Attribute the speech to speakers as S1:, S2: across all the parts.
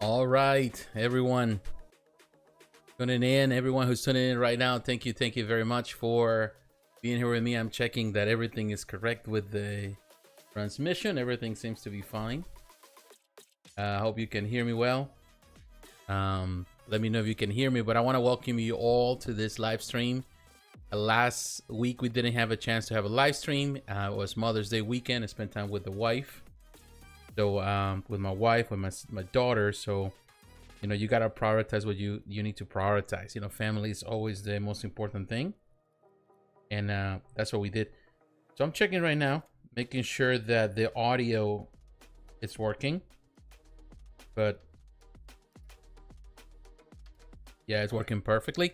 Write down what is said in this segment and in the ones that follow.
S1: All right, everyone tuning in, everyone who's tuning in right now, thank you very much for being here with me. I'm checking that everything is correct with the transmission. Everything seems to be fine. I hope you can hear me well. Let me know if you can hear me, but I want to welcome you all to this live stream. Last week we didn't have a chance to have a live stream. It was Mother's Day weekend. I spent time with the wife. So with my wife, with my daughter. So, you know, you got to prioritize what you need to prioritize. You know, family is always the most important thing. And that's what we did. So I'm checking right now, making sure that the audio is working. But yeah, it's working perfectly.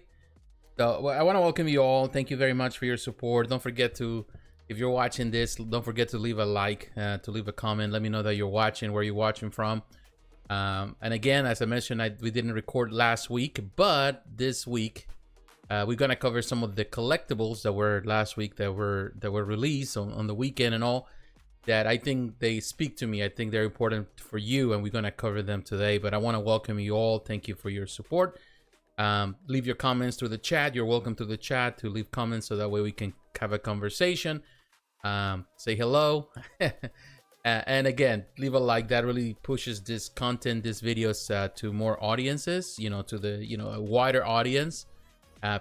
S1: So I want to welcome you all. Thank you very much for your support. Don't forget to, if you're watching this, don't forget to leave a like, to leave a comment. Let me know that you're watching, where you're watching from. And again, as I mentioned, we didn't record last week, but this week we're gonna cover some of the collectibles that were last week that were released on the weekend and all. That I think they speak to me. I think they're important for you, and we're gonna cover them today. But I want to welcome you all. Thank you for your support. Leave your comments through the chat. You're welcome to the chat to leave comments, so that way we can have a conversation. Say hello. And again, leave a like. That really pushes this content, these videos to more audiences, you know, to the, you know, a wider audience.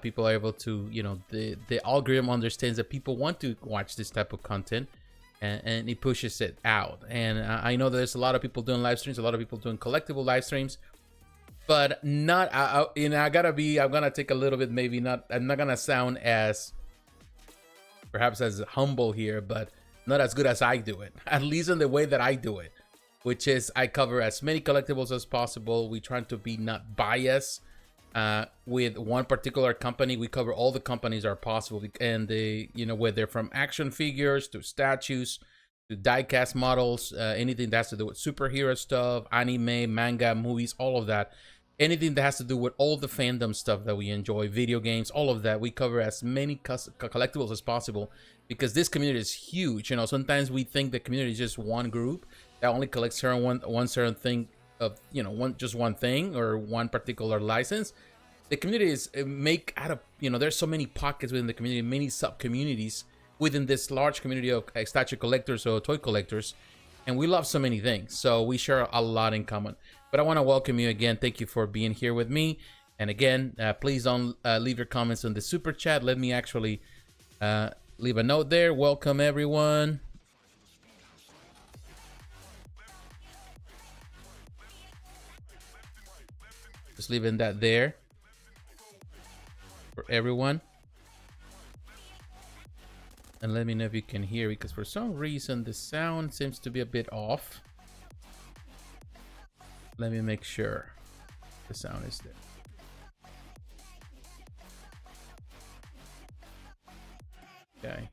S1: People are able to, you know, the algorithm understands that people want to watch this type of content, and it pushes it out. And I know there's a lot of people doing live streams, a lot of people doing collectible live streams, but not, you know, I'm gonna take a little bit, maybe not, I'm not gonna sound as, perhaps as humble here, but not as good as I do it, at least in the way that I do it, which is I cover as many collectibles as possible. We try to be not biased with one particular company. We cover all the companies are possible, and they, you know, whether from action figures to statues to die-cast models, anything that has to do with superhero stuff, anime, manga, movies, all of that. Anything that has to do with all the fandom stuff that we enjoy, video games, all of that, we cover as many collectibles as possible, because this community is huge. You know, sometimes we think the community is just one group that only collects one certain thing of, you know, one thing or one particular license. The community is make out of, you know, there's so many pockets within the community, many sub communities within this large community of statue collectors or toy collectors, and we love so many things, so we share a lot in common. But I want to welcome you again. Thank you for being here with me. And again, please don't leave your comments on the super chat. Let me actually leave a note there. Welcome everyone. Just leaving that there for everyone. And let me know if you can hear, because for some reason the sound seems to be a bit off. Let me make sure the sound is there. Okay.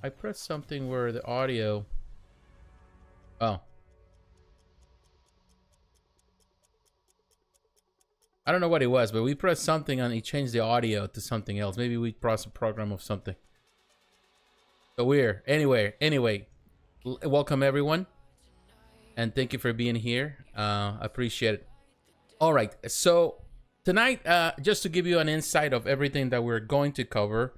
S1: I pressed something where the audio... Oh. I don't know what it was, but we pressed something and it changed the audio to something else. Maybe we pressed a program of something. So weird. Anyway, welcome everyone. And thank you for being here. I appreciate it. All right, so tonight, just to give you an insight of everything that we're going to cover.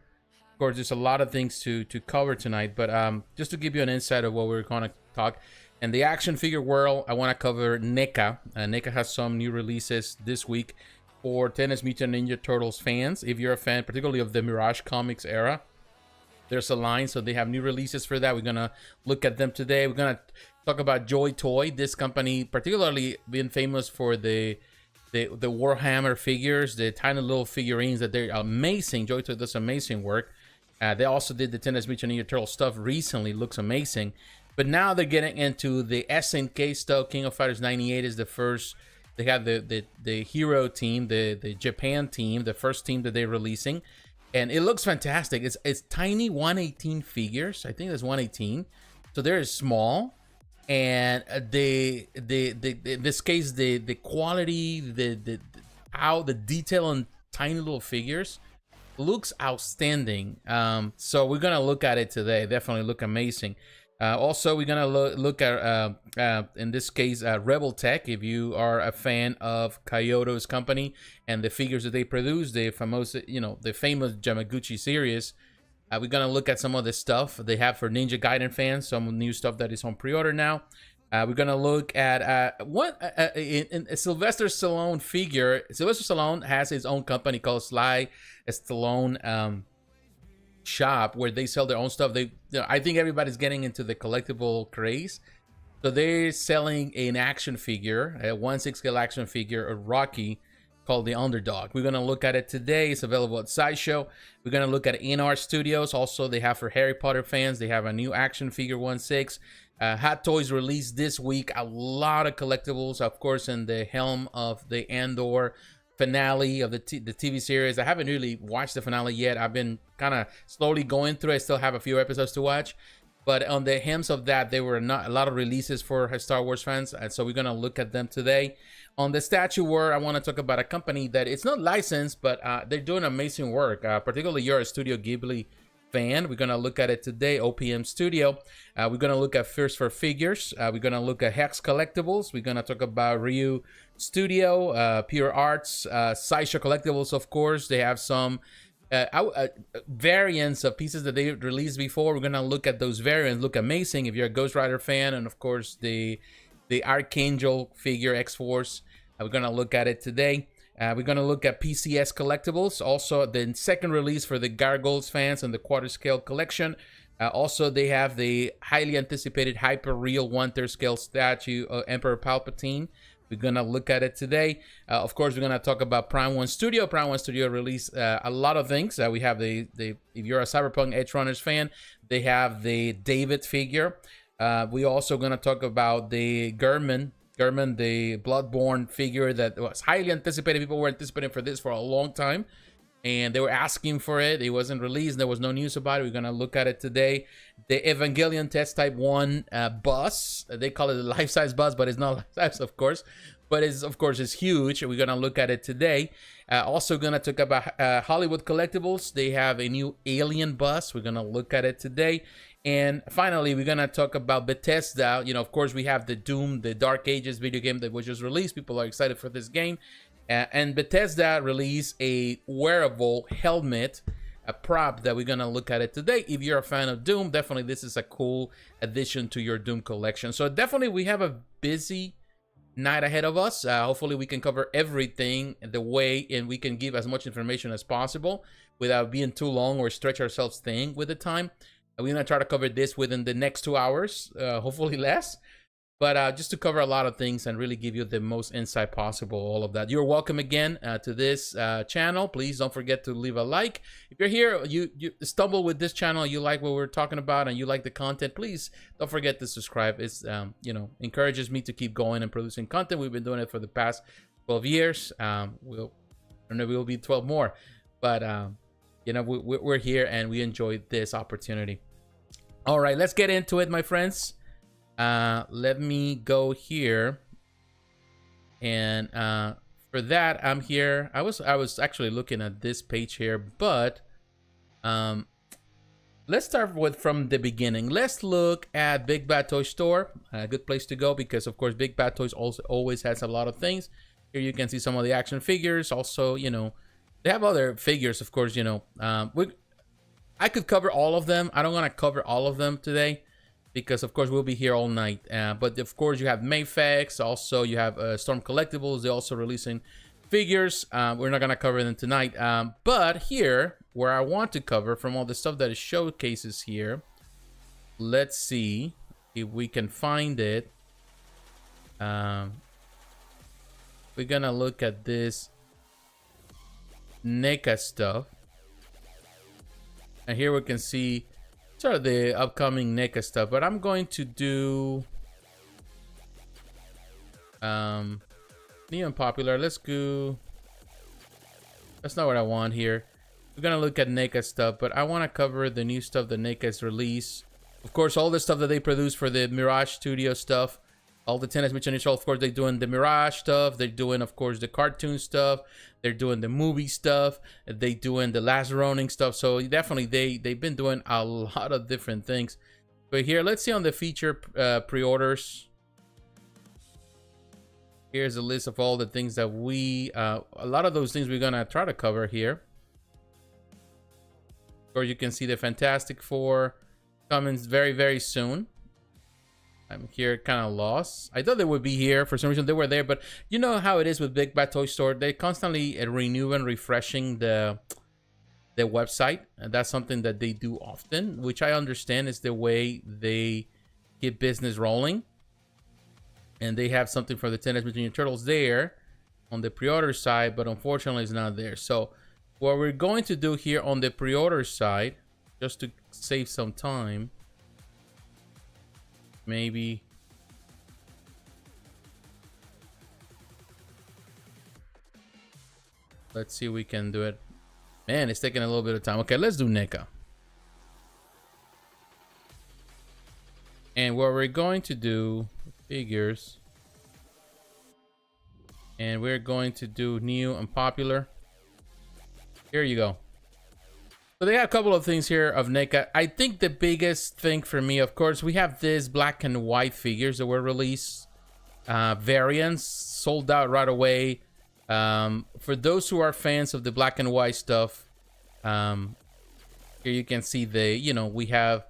S1: Of course, there's a lot of things to cover tonight, but just to give you an insight of what we're going to talk. In the action figure world, I want to cover Neca. Neca has some new releases this week for Teenage Mutant Ninja Turtles fans. If you're a fan, particularly of the Mirage comics era, there's a line, so they have new releases for that. We're gonna look at them today. We're gonna talk about Joytoy. This company, particularly been famous for the Warhammer figures, the tiny little figurines that they're amazing. Joytoy does amazing work. They also did the Teenage Mutant Ninja Turtle stuff recently. Looks amazing. But now they're getting into the SNK stuff. King of Fighters 98 is the first. They have the hero team, the Japan team, the first team that they're releasing. And it looks fantastic. It's tiny 118 figures. I think it's 118. So they're small. And in this case, the quality, how the detail on tiny little figures looks outstanding. So we're gonna look at it today. Definitely look amazing. Also, we're gonna look at in this case Revoltech. If you are a fan of Kaiyodo's company and the figures that they produce, the famous Yamaguchi series, we're gonna look at some of the stuff they have for Ninja Gaiden fans. Some new stuff that is on pre-order now. We're gonna look at in a Sylvester Stallone figure. Sylvester Stallone has his own company called Stallone shop, where they sell their own stuff. I think everybody's getting into the collectible craze, so they're selling an action figure, a 1/6 scale action figure of Rocky called the Underdog. We're gonna look at it today. It's available at Sideshow. We're gonna look at InArt Studios. Also, they have for Harry Potter fans, they have a new action figure 1/6. Hot Toys released this week. A lot of collectibles, of course, in the helm of the Andor finale of the TV series. I haven't really watched the finale yet. I've been kind of slowly going through. I still have a few episodes to watch, but on the hems of that, there were not a lot of releases for Star Wars fans, and so we're gonna look at them today. On the statue war, I want to talk about a company that it's not licensed, but they're doing amazing work. Particularly, you're a Studio Ghibli fan. We're gonna look at it today. OPM Studio. We're gonna look at First for Figures. We're gonna look at Hex Collectibles. We're gonna talk about Ryu Studio, Pure Arts, Sideshow Collectibles. Of course, they have some variants of pieces that they released before. We're gonna look at those variants. Look amazing if you're a Ghost Rider fan, and of course the Archangel figure X-Force. We're gonna look at it today. We're going to look at PCS Collectibles, also the second release for the Gargoyles fans and the quarter scale collection. Also, they have the highly anticipated hyper real 1/3 scale statue of Emperor Palpatine. We're going to look at it today. Of course, we're going to talk about Prime1 Studio. Prime1 Studio released a lot of things. We have if you're a Cyberpunk Edge Runners fan, they have the David figure. We also going to talk about the German, the Bloodborne figure that was highly anticipated. People were anticipating for this for a long time, and they were asking for it. It wasn't released. There was no news about it. We're going to look at it today. The Evangelion Test Type 1 bus. They call it a life-size bus, but it's not life-size, of course. But it's huge. We're going to look at it today. Also going to talk about Hollywood Collectibles. They have a new Alien bus. We're going to look at it today. And finally, we're going to talk about Bethesda. Of course, we have the Doom, the Dark Ages video game that was just released. People are excited for this game. And Bethesda released a wearable helmet, a prop that we're going to look at it today. If you're a fan of Doom, definitely this is a cool addition to your Doom collection. So definitely we have a busy night ahead of us. Hopefully we can cover everything the way, and we can give as much information as possible without being too long or stretch ourselves thin with the time. We're going to try to cover this within the next 2 hours, hopefully less. But just to cover a lot of things and really give you the most insight possible, all of that. You're welcome again to this channel. Please don't forget to leave a like. If you're here, you stumble with this channel, you like what we're talking about, and you like the content, please don't forget to subscribe. It's, encourages me to keep going and producing content. We've been doing it for the past 12 years. We'll be 12 more. But, we're here and we enjoyed this opportunity. All right, let's get into it, my friends. Let me go here, and for that I'm here. I was actually looking at this page here, but let's start from the beginning. Let's look at Big Bad Toy Store, a good place to go because of course Big Bad Toys also always has a lot of things. Here you can see some of the action figures. Also, they have other figures, of course. I could cover all of them. I don't want to cover all of them today because, of course, we'll be here all night. But, of course, you have Mayfax. Also, you have Storm Collectibles. They're also releasing figures. We're not going to cover them tonight. But here, where I want to cover from all the stuff that is showcases here, let's see if we can find it. We're going to look at this Neca stuff. And here we can see sort of the upcoming Neca stuff, but I'm going to do Neon Popular. Let's go. That's not what I want here. We're gonna look at Neca stuff, but I want to cover the new stuff that Neca's released. Of course, all the stuff that they produce for the Mirage Studio stuff. All the Teenage Mutant Ninja, of course, they're doing the Mirage stuff. They're doing, of course, the cartoon stuff. They're doing the movie stuff. They're doing the Last Ronin stuff. So definitely, they've been doing a lot of different things. But here, let's see on the feature pre-orders. Here's a list of all the things that we, a lot of those things we're gonna try to cover here. Or you can see the Fantastic Four coming very, very soon. I'm here kind of lost. I thought they would be here. For some reason they were there, but you know how it is with Big Bad Toy Store. They constantly renew and refreshing the website, and that's something that they do often, which I understand is the way they keep business rolling. And they have something for the Teenage Mutant Ninja Turtles there on the pre-order side, but unfortunately it's not there. So what we're going to do here on the pre-order side, just to save some time, maybe let's see if we can do it. Man, it's taking a little bit of time. Okay, let's do Neca. And what we're going to do, figures, and we're going to do new and popular. Here you go. So they have a couple of things here of Neca. I think the biggest thing for me, of course, we have this black and white figures that were released. Variants sold out right away. For those who are fans of the black and white stuff, here you can see the, you know, we have,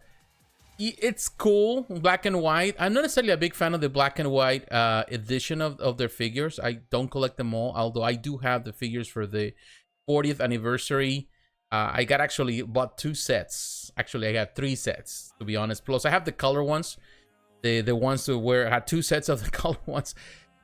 S1: it's cool, black and white. I'm not necessarily a big fan of the black and white edition of their figures. I don't collect them all, although I do have the figures for the 40th anniversary. I actually bought 2 sets. Actually, I had 3 sets, to be honest. Plus, I have the color ones. The ones that were, I had 2 sets of the color ones.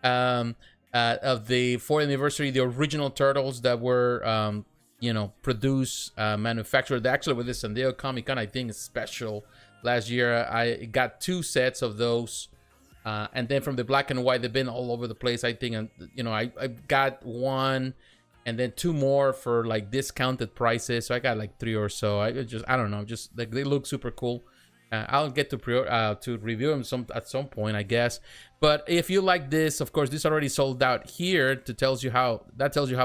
S1: Of the 40th anniversary, the original Turtles that were, you know, produced, manufactured. Actually, with the San Diego Comic Con, I think, special last year, I got 2 sets of those. And then from the black and white, they've been all over the place, I think. And, you know, I got 1 and then 2 more for like discounted prices. So I got like 3 or so. I don't know, just like they look super cool. I'll get to review them at some point, I guess. But if you like this, of course, this already sold out here. Tells you how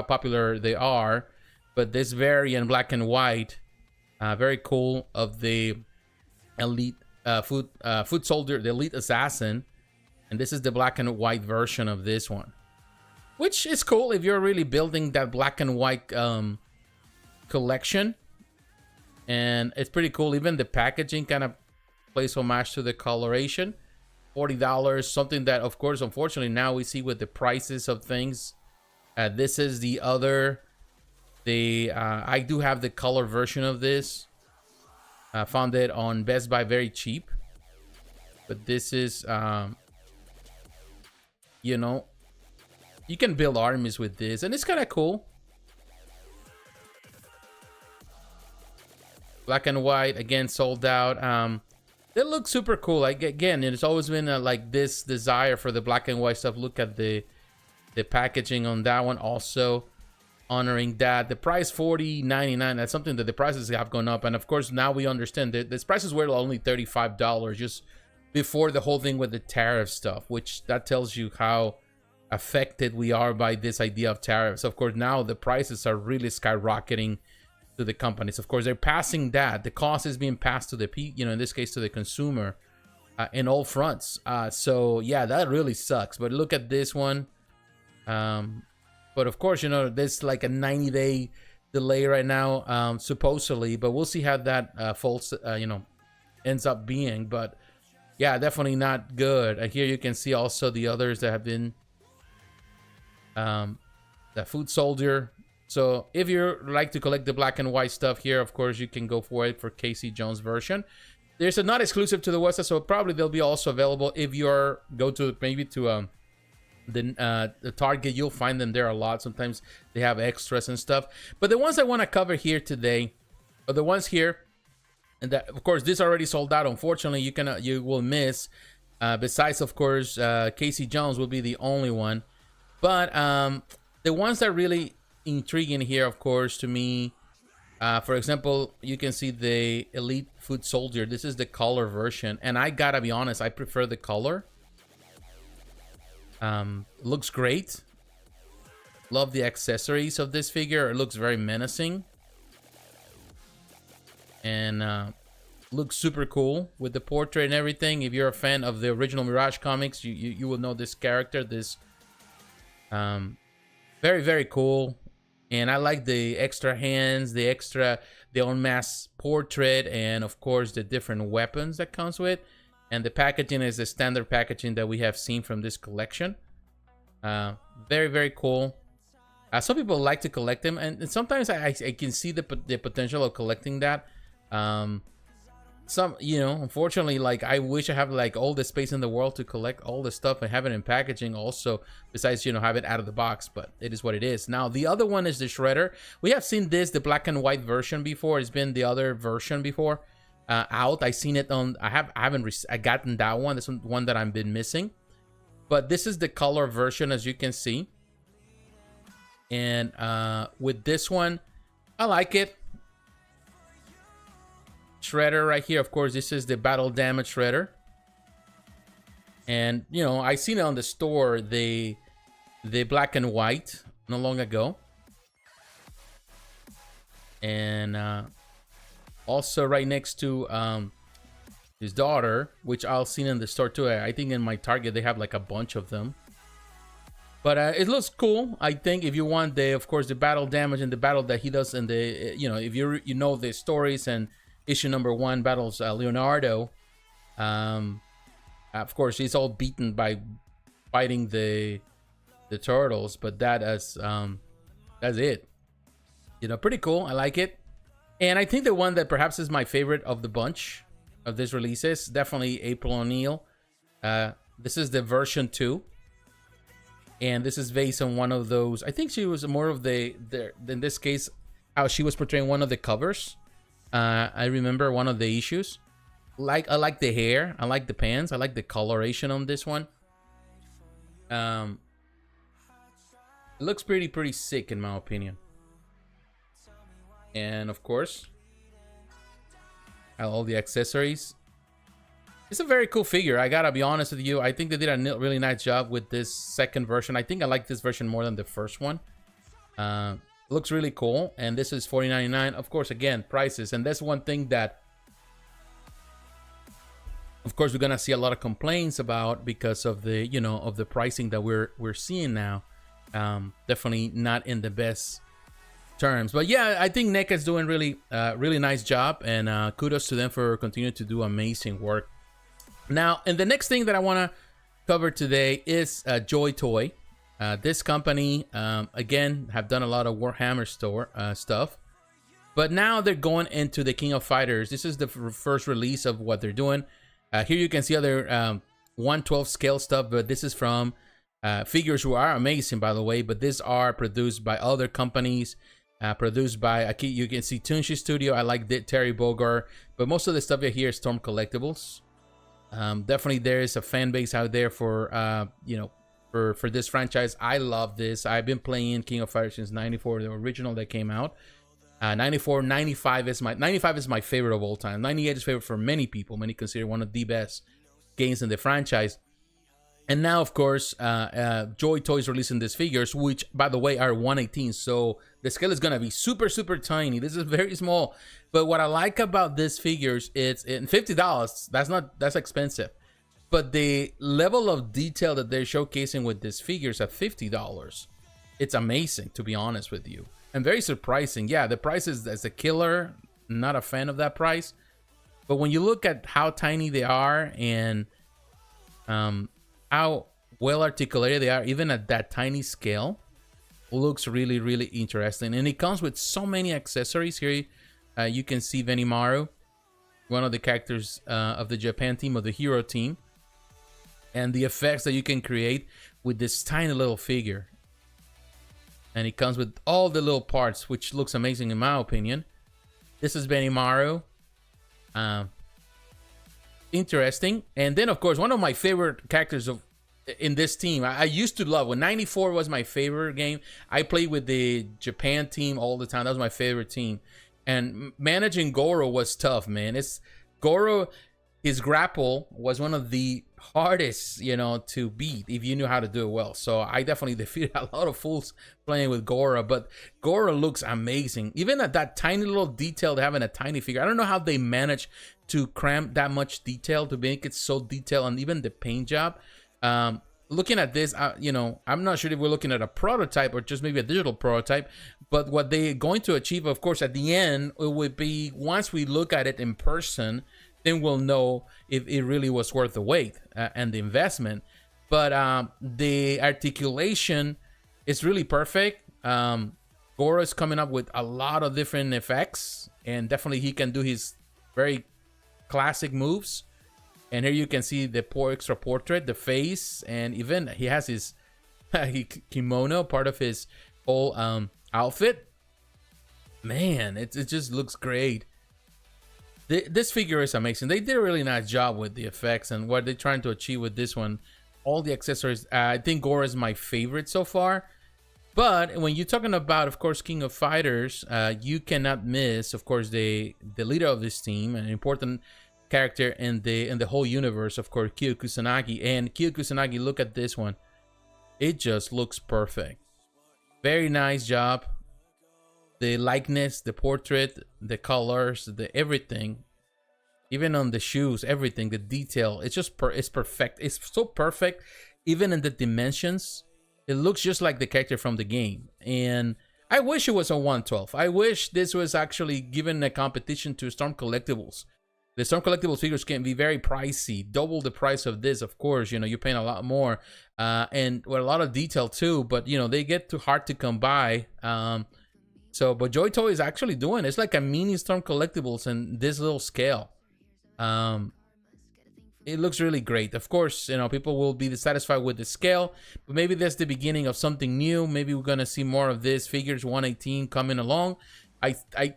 S1: popular they are. But this Varian black and white, very cool, of the elite foot soldier, the elite assassin, and this is the black and white version of this one, which is cool if you're really building that black and white collection. And it's pretty cool. Even the packaging kind of plays homage to the coloration. $40, something that, of course, unfortunately now we see with the prices of things. This is the other, I do have the color version of this. I found it on Best Buy very cheap, but this is you know, you can build armies with this, and it's kind of cool. Black and white, again, sold out. They look super cool. Like, again, it's always been like this desire for the black and white stuff. Look at the packaging on that one, also honoring that. The price $40.99. That's something that the prices have gone up, and of course now we understand that these prices were only $35 just before the whole thing with the tariff stuff, which that tells you how affected we are by this idea of tariffs. Of course, now the prices are really skyrocketing to the companies. Of course, they're passing that. The cost is being passed to the you know, in this case, to the consumer, in all fronts. So yeah, that really sucks. But look at this one. But of course, you know, there's like a 90-day delay right now, supposedly. But we'll see how that false, you know, ends up being. But yeah, definitely not good. And here you can see also the others that have been, the Food Soldier. So if you like to collect the black and white stuff here, of course, you can go for it for Casey Jones version. There's a not exclusive to the website, so probably they'll be also available if you're go to maybe to the Target. You'll find them there a lot. Sometimes they have extras and stuff. But the ones I want to cover here today are the ones here, and that, of course, this already sold out. Unfortunately, you will miss. Besides, of course, Casey Jones will be the only one. But the ones that really intriguing here, of course, to me, for example, you can see the Elite Foot Soldier. This is the color version, and I gotta be honest, I prefer the color. Looks great. Love the accessories of this figure. It looks very menacing, and Looks super cool with the portrait and everything. If you're a fan of the original Mirage comics, you will know this character. This very, very cool. And I like the extra hands, the unmasked portrait, and of course the different weapons that comes with. And the packaging is the standard packaging that we have seen from this collection. Very, very cool. Some people like to collect them, and sometimes I can see the potential of collecting that. Some, you know, unfortunately, like, I wish I have like all the space in the world to collect all the stuff and have it in packaging also, besides, you know, have it out of the box, but it is what it is. Now the other one is the Shredder. We have seen this, the black and white version before. It's been the other version before out. I seen it on, I haven't gotten that one. This one that I've been missing, but this is the color version, as you can see. And with this one, I like it. Shredder right here, of course, this is the battle damage Shredder. And, you know, I seen it on the store, the black and white, not long ago. And also right next to his daughter, which I'll seen in the store too. I think in my Target they have like a bunch of them. But it looks cool. I think if you want the, of course, the battle damage and the battle that he does in the, you know, if you know the stories and issue number 1 battles Leonardo, of course he's all beaten by fighting the turtles, but that's it. You know, pretty cool. I like it. And I think the one that perhaps is my favorite of the bunch of these releases, definitely April O'Neil. This is the version 2. And this is based on one of those, I think she was more of the in this case, how she was portraying one of the covers. I remember one of the issues. I like the hair, I like the pants, I like the coloration on this one. It looks pretty sick in my opinion. And of course, all the accessories. It's a very cool figure. I gotta be honest with you. I think they did a really nice job with this second version. I think I like this version more than the first one. Looks really cool. And this is $40.99. Of course, again, prices. And that's one thing that, of course, we're gonna see a lot of complaints about because of the, you know, of the pricing that we're seeing now. Definitely not in the best terms. But yeah, I think Neca is doing really nice job, and kudos to them for continuing to do amazing work. Now, and the next thing that I want to cover today is Joytoy. This company, again, have done a lot of Warhammer stuff. But now they're going into the King of Fighters. This is the first release of what they're doing. Here you can see other 1/12 scale stuff, but this is from figures who are amazing, by the way. But these are produced by other companies. Produced by, you can see Tunchi Studio. I like Terry Bogard. But most of the stuff here is Storm Collectibles. Definitely there is a fan base out there for you know, for this franchise. I love this. I've been playing King of Fighters since '94, the original that came out. 95 is my favorite of all time. 98 is favorite for many people. Many consider one of the best games in the franchise. And now, of course, Joytoy is releasing these figures, which, by the way, are 1/18. So the scale is gonna be super tiny. This is very small. But what I like about these figures, it's in $50. That's expensive. But the level of detail that they're showcasing with these figures at $50, it's amazing, to be honest with you, and very surprising. Yeah, the price is a killer. Not a fan of that price. But when you look at how tiny they are and how well articulated they are, even at that tiny scale, looks really interesting. And it comes with so many accessories. Here you can see Benimaru, one of the characters of the Japan team, of the hero team, and the effects that you can create with this tiny little figure. And it comes with all the little parts, which looks amazing in my opinion. This is Benimaru. Interesting. And then, of course, one of my favorite characters in this team, I used to love, when 94 was my favorite game. I played with the Japan team all the time. That was my favorite team. And managing Goro was tough, man. Goro, his grapple was one of the hardest, you know, to beat if you knew how to do it well. So I definitely defeated a lot of fools playing with Gora, but Gora looks amazing. Even at that tiny little detail, having a tiny figure. I don't know how they manage to cram that much detail to make it so detailed, and even the paint job. Looking at this, you know, I'm not sure if we're looking at a prototype or just maybe a digital prototype, but what they're going to achieve, of course, at the end, it would be once we look at it in person, then we'll know if it really was worth the wait and the investment. But the articulation is really perfect. Goro is coming up with a lot of different effects, and definitely he can do his very classic moves. And here you can see the extra portrait, the face, and even he has his kimono, part of his whole outfit. Man, it just looks great. This figure is amazing. They did a really nice job with the effects and what they're trying to achieve with this one. All the accessories. I think Goro is my favorite so far. But when you're talking about, of course, King of Fighters, you cannot miss, of course, the leader of this team, an important character in the whole universe, of course, Kyo Kusanagi. And Kyo Kusanagi, look at this one. It just looks perfect. Very nice job. The likeness, the portrait, the colors, the everything, even on the shoes, everything, the detail, it's just it's perfect. It's so perfect, even in the dimensions. It looks just like the character from the game. And I wish it was a 112. I wish this was actually given a competition to Storm Collectibles. The Storm Collectibles figures can be very pricey, double the price of this, of course. You know, you're paying a lot more, and with a lot of detail too. But you know, they get too hard to come by. But Joytoy is actually doing it. It's like a mini Storm Collectibles in this little scale. It looks really great. Of course, you know, people will be dissatisfied with the scale, but maybe that's the beginning of something new. Maybe we're gonna see more of this figures 118 coming along.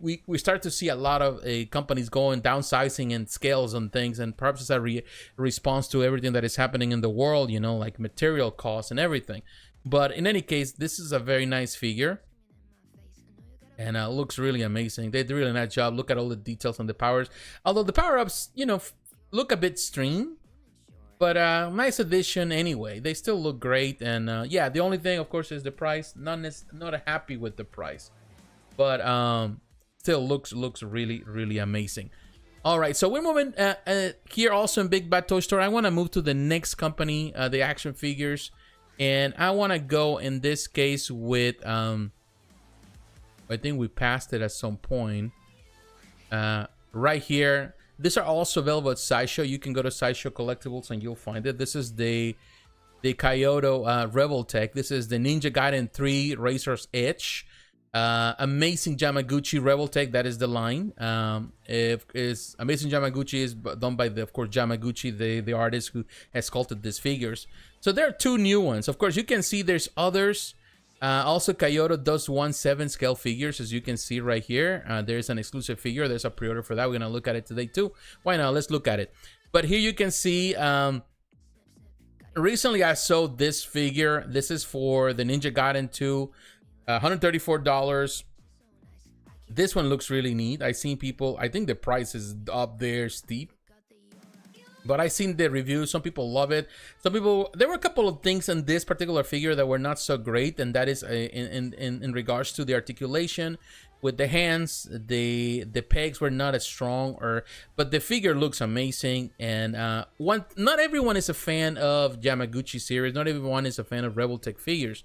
S1: We start to see a lot of companies going downsizing and scales on things, and perhaps it's a response to everything that is happening in the world, you know, like material costs and everything. But in any case, this is a very nice figure. And looks really amazing. They did a really nice job. Look at all the details on the powers. Although the power-ups, you know, look a bit stream. But nice addition anyway. They still look great. And yeah, the only thing, of course, is the price. Not happy with the price. But still looks really, really amazing. All right, so we're moving here also in Big Bad Toy Store. I want to move to the next company, the action figures. And I want to go, in this case, with... I think we passed it at some point. Right here. These are also available at Sideshow. You can go to Sideshow Collectibles and you'll find it. This is the Kaiyodo Revoltech. This is the Ninja Gaiden 3 Razor's Edge. Amazing Yamaguchi Revoltech. That is the line. Amazing Yamaguchi is done by, of course, Yamaguchi, the artist who has sculpted these figures. So there are two new ones. Of course, you can see there's others. Also, Kaiyodo does 1/7 scale figures, as you can see right here. There's an exclusive figure. There's a pre-order for that. We're gonna look at it today too. Why not? Let's look at it. But here you can see. Recently, I sold this figure. This is for the Ninja Gaiden 2, $134. This one looks really neat. I've seen people. I think the price is up there steep. But I've seen the reviews. Some people love it. Some people, there were a couple of things in this particular figure that were not so great, and that is in regards to the articulation with the hands. The pegs were not as strong, but the figure looks amazing. And not everyone is a fan of Yamaguchi series. Not everyone is a fan of Revoltech figures.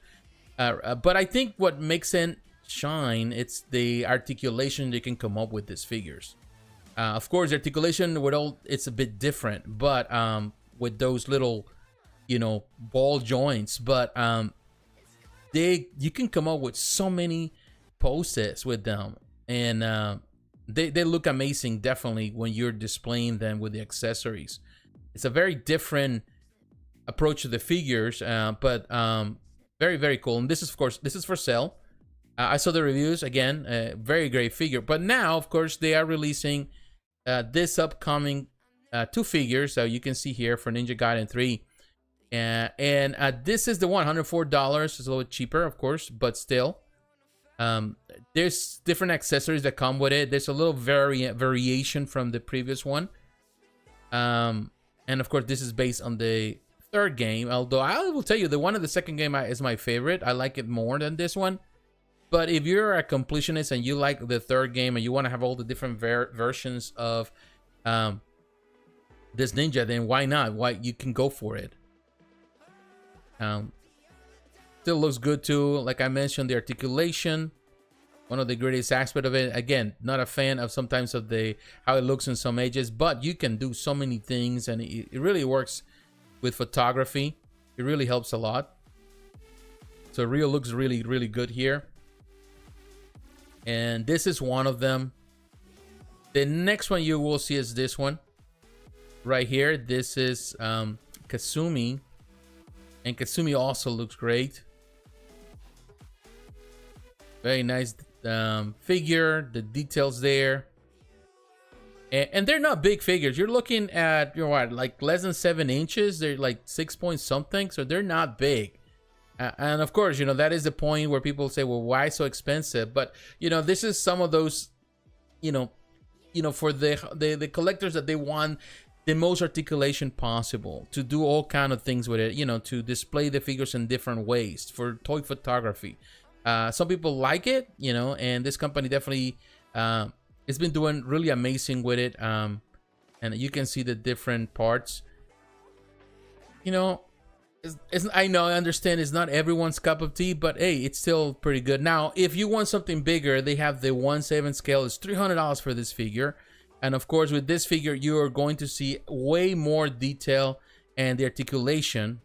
S1: But I think what makes it shine, it's the articulation they can come up with these figures. Of course, the articulation it's a bit different, but with those little, you know, ball joints. But you can come up with so many poses with them, and they look amazing. Definitely when you're displaying them with the accessories, it's a very different approach to the figures, but very, very cool. And this is, of course, this is for sale. I saw the reviews again. Very great figure. But now, of course, they are releasing this upcoming 2 figures. So you can see here for Ninja Gaiden 3. And this is the one, $104. It's a little cheaper, of course, but still. There's different accessories that come with it. There's a little variation from the previous one. And of course, this is based on the third game. Although I will tell you, the one of the second game is my favorite. I like it more than this one. But if you're a completionist and you like the third game and you want to have all the different versions of this ninja, then why not? Why you can go for it. Still looks good too. Like I mentioned, the articulation, one of the greatest aspect of it. Again, not a fan of sometimes of the how it looks in some edges, but you can do so many things, and it really works with photography. It really helps a lot. So Rio looks really, really good here. And this is one of them. The next one you will see is this one right here. This is Kasumi, and Kasumi also looks great. Very nice figure, the details there, and they're not big figures. You're looking at, you know what, like less than 7 inches. They're like 6 point something, so they're not big. And of course, you know, that is the point where people say, well, why so expensive? But you know, this is some of those, you know, for the collectors that they want the most articulation possible, to do all kind of things with it, you know, to display the figures in different ways for toy photography. Some people like it, you know, and this company definitely it's been doing really amazing with it. And you can see the different parts. You know, I know, I understand it's not everyone's cup of tea, but hey, it's still pretty good. Now, if you want something bigger, they have the 1/7 scale. It's $300 for this figure. And of course, with this figure, you are going to see way more detail and the articulation.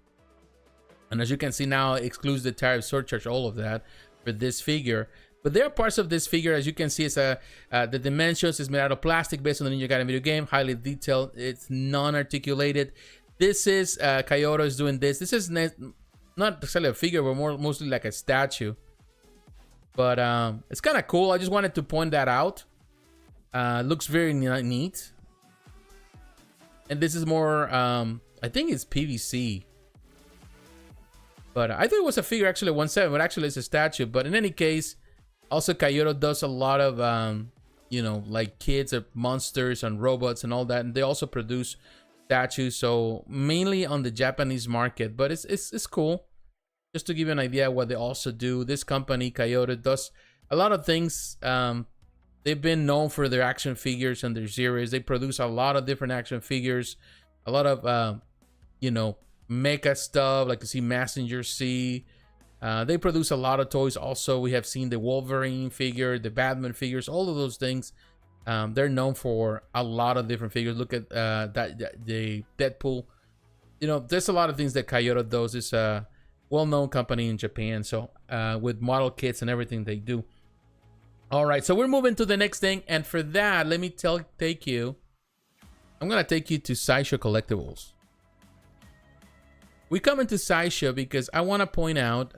S1: And as you can see now, it excludes the tariff surcharge, all of that for this figure. But there are parts of this figure, as you can see, it's the dimensions is made out of plastic based on the Ninja Gaiden video game, highly detailed. It's non-articulated. This is Kaiyodo is doing this. This is not necessarily a figure, but mostly like a statue. But it's kind of cool. I just wanted to point that out. Looks very neat. And this is more, I think it's PVC. But I thought it was a figure, actually 1/7, but actually it's a statue. But in any case, also Kaiyodo does a lot of, you know, like kids and monsters and robots and all that. And they also produce statues, so mainly on the Japanese market. But it's cool. Just to give you an idea of what they also do. This company, Kaiyodo, does a lot of things. They've been known for their action figures and their series. They produce a lot of different action figures, a lot of you know, mecha stuff, like you see Messenger C. They produce a lot of toys. Also, we have seen the Wolverine figure, the Batman figures, all of those things. They're known for a lot of different figures. Look at the Deadpool. You know, there's a lot of things that Kaiyodo does. It's a well-known company in Japan. So with model kits and everything they do. All right, so we're moving to the next thing, and for that, let me take you. I'm gonna take you to Sideshow Collectibles. We come into Sideshow because I want to point out.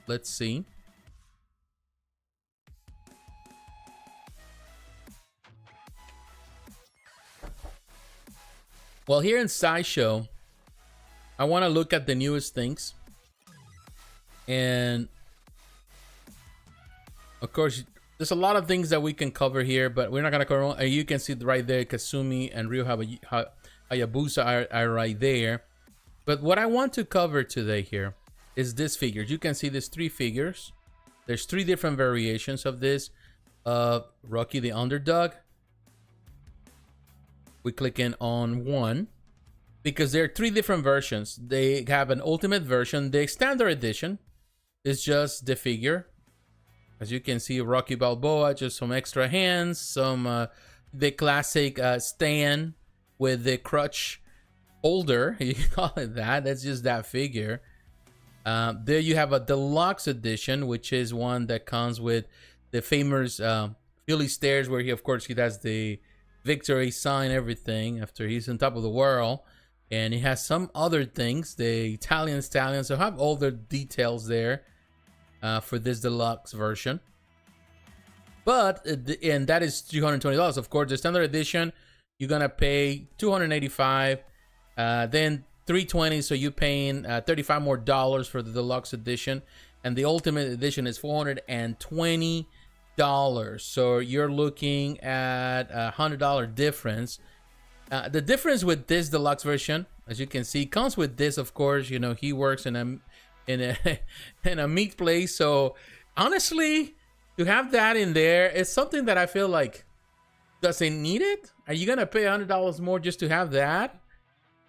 S1: Let's see. Well, here in Sideshow, I want to look at the newest things. And of course, there's a lot of things that we can cover here, but we're not going to cover. You can see right there, Kasumi and Ryu Hayabusa are right there. But what I want to cover today here is this figure. You can see there's 3 figures. There's 3 different variations of this. Rocky the Underdog. We click in on one because there are 3 different versions. They have an ultimate version. The standard edition is just the figure. As you can see, Rocky Balboa, just some extra hands, some the classic stand with the crutch holder. You can call it that. That's just that figure. There you have a deluxe edition, which is one that comes with the famous Philly stairs, where of course he does the victory sign, everything after he's on top of the world. And he has some other things, the Italian stallion. So have all the details there for this deluxe version. But and that is $320. Of course, the standard edition, you're gonna pay $285, then $320. So you're paying $35 more for the deluxe edition, and the ultimate edition is $420. So you're looking at $100 difference. The difference with this deluxe version, as you can see, comes with this, of course. You know, he works in a in a meat place. So honestly, to have that in there, it's something that I feel like, does it need it? Are you gonna pay $100 more just to have that?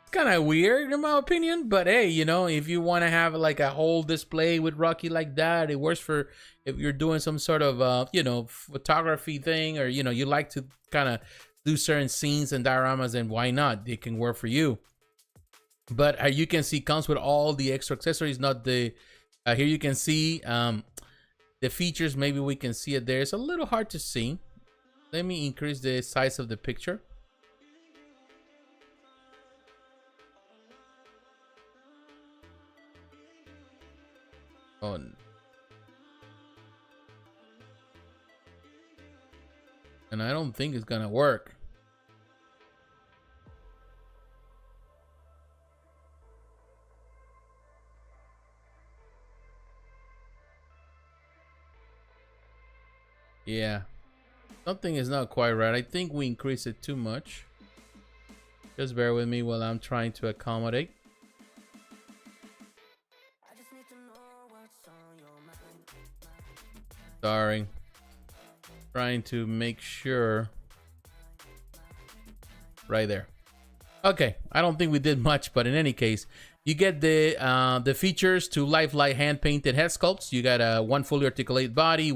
S1: It's kind of weird in my opinion, but hey, you know, if you want to have like a whole display with Rocky like that, it works for if you're doing some sort of you know, photography thing, or you know, you like to kind of do certain scenes and dioramas, and why not? It can work for you. But you can see comes with all the extra accessories. Not the here you can see the features. Maybe we can see it there. It's a little hard to see. Let me increase the size of the picture. Oh. And I don't think it's gonna work. Yeah, something is not quite right. I think we increased it too much. Just bear with me while I'm trying to accommodate. Sorry. Trying to make sure. Right there. Okay, I don't think we did much, but in any case, you get the features to lifelike hand-painted head sculpts. You got a 1 fully articulated body,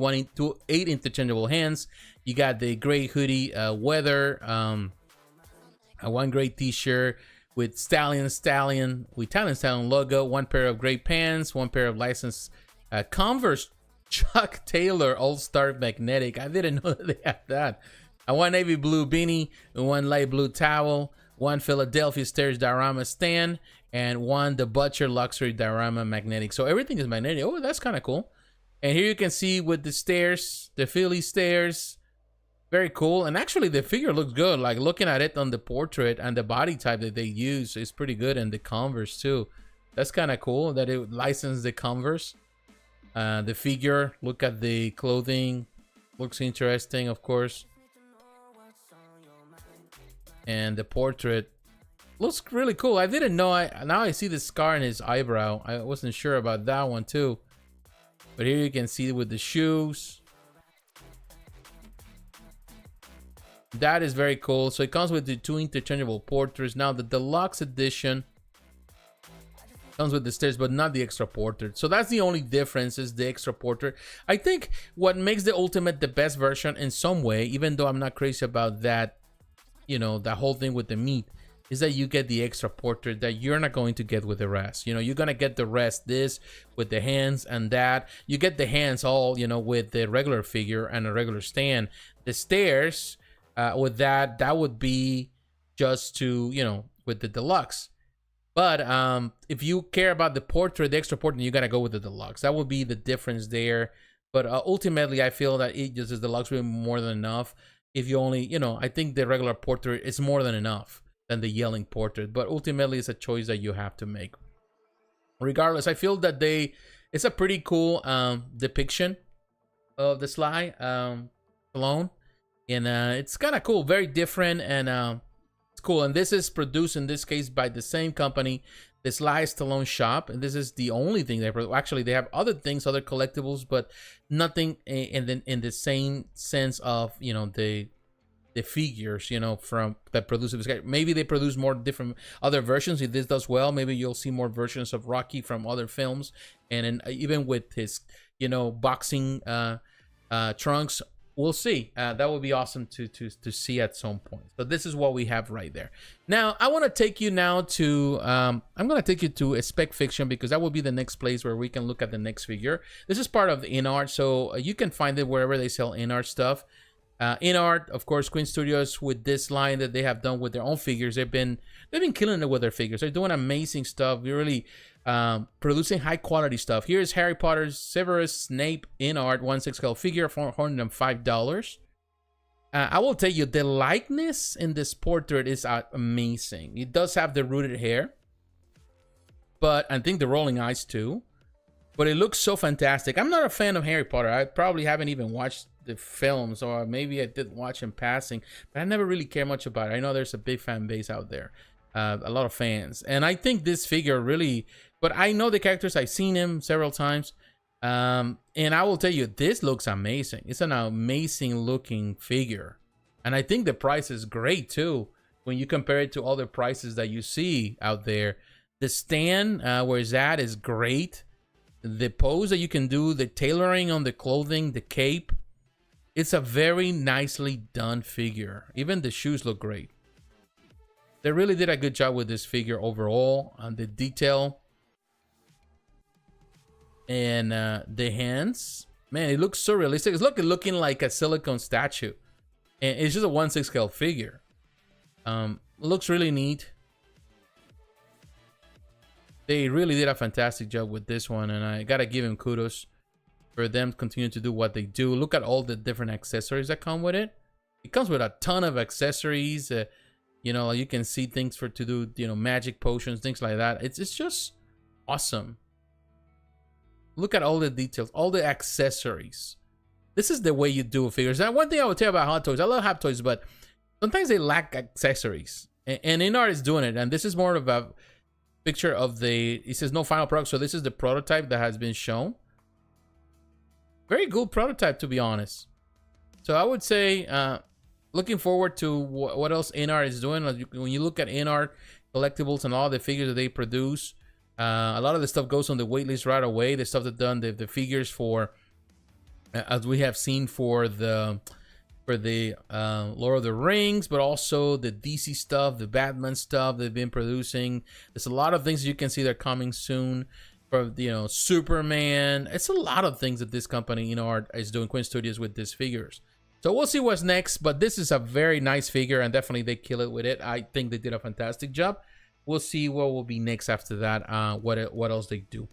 S1: 8 interchangeable hands. You got the gray hoodie weather, a 1 gray t-shirt with Italian Stallion logo, 1 pair of gray pants, 1 pair of licensed Converse Chuck Taylor All-Star Magnetic. I didn't know that they had that. A 1 navy blue beanie, 1 light blue towel, 1 Philadelphia Stairs diorama stand, and 1 the Butcher Luxury diorama magnetic. So everything is magnetic. Oh, that's kind of cool. And here you can see with the stairs, the Philly stairs, very cool. And actually the figure looks good. Like looking at it on the portrait, and the body type that they use is pretty good, and the Converse too. That's kind of cool that it licensed the Converse. The figure, look at the clothing, looks interesting, of course. And the portrait looks really cool. I didn't know. Now I see the scar in his eyebrow. I wasn't sure about that one too. But here you can see with the shoes. That is very cool. So it comes with the 2 interchangeable portraits. Now the deluxe edition comes with the stairs, but not the extra portrait. So that's the only difference, is the extra portrait. I think what makes the Ultimate the best version in some way, even though I'm not crazy about that, you know, that whole thing with the meat, is that you get the extra portrait that you're not going to get with the rest. You know, you're gonna get the rest, this with the hands and that. You get the hands all, you know, with the regular figure and a regular stand. The stairs with that would be just to, you know, with the deluxe. But if you care about the portrait, the extra portrait, you gotta go with the deluxe. That would be the difference there. But ultimately, I feel that it just is deluxe will be more than enough. If you only, you know, I think the regular portrait is more than enough than the yelling portrait. But ultimately, it's a choice that you have to make. Regardless, I feel that it's a pretty cool depiction of the Sly Stallone, and it's kind of cool, very different, and it's cool. And this is produced in this case by the same company, the Sly Stallone shop, and this is the only thing they produce. Actually, they have other things, other collectibles, but nothing in the same sense of, you know, the figures, you know, from that produce this guy. Maybe they produce more different other versions. If this does well, maybe you'll see more versions of Rocky from other films, and even with his, you know, boxing trunks. We'll see. That would be awesome to see at some point. So this is what we have right there. Now I want to take you now to I'm going to take you to a Spec Fiction, because that will be the next place where we can look at the next figure. This is part of the InArt, so you can find it wherever they sell InArt stuff. InArt, of course, Queen Studios, with this line that they have done with their own figures, they've been killing it with their figures. They're doing amazing stuff. They're really producing high quality stuff. Here's Harry Potter's Severus Snape InArt 1/6 scale figure for $105. I will tell you, the likeness in this portrait is amazing. It does have the rooted hair, but I think the rolling eyes too. But it looks so fantastic. I'm not a fan of Harry Potter. I probably haven't even watched the films, or maybe I did watch in passing, but I never really care much about it. I know there's a big fan base out there, a lot of fans, and I think this figure really. But I know the characters. I've seen him several times, and I will tell you, this looks amazing. It's an amazing looking figure, and I think the price is great too when you compare it to other prices that you see out there. The stand where it's at is great. The pose that you can do, the tailoring on the clothing, the cape, it's a very nicely done figure. Even the shoes look great. They really did a good job with this figure overall on the detail. And the hands, man, it looks so realistic. It's looking like a silicone statue. And it's just a 1/6 scale figure. Looks really neat. They really did a fantastic job with this one, and I gotta give him kudos for them continue to do what they do. Look at all the different accessories that come with it. It comes with a ton of accessories. You know, you can see things to do, you know, magic potions, things like that. It's just awesome. Look at all the details, all the accessories. This is the way you do figures. Now, one thing I would tell you about Hot Toys, I love Hot Toys, but sometimes they lack accessories. And InArt is doing it, and this is more of a picture of the, it says no final product, so this is the prototype that has been shown. Very good prototype, to be honest. So I would say looking forward to what else InArt is doing. When you look at InArt Collectibles and all the figures that they produce, a lot of the stuff goes on the waitlist right away. The stuff that done the figures for as we have seen for the Lord of the Rings, but also the DC stuff, the Batman stuff they've been producing. There's a lot of things you can see that are coming soon. For, you know, Superman. It's a lot of things that this company, you know, is doing, Quinn Studios, with these figures. So we'll see what's next, but this is a very nice figure, and definitely they kill it with it. I think they did a fantastic job. We'll see what will be next after that, what else they do.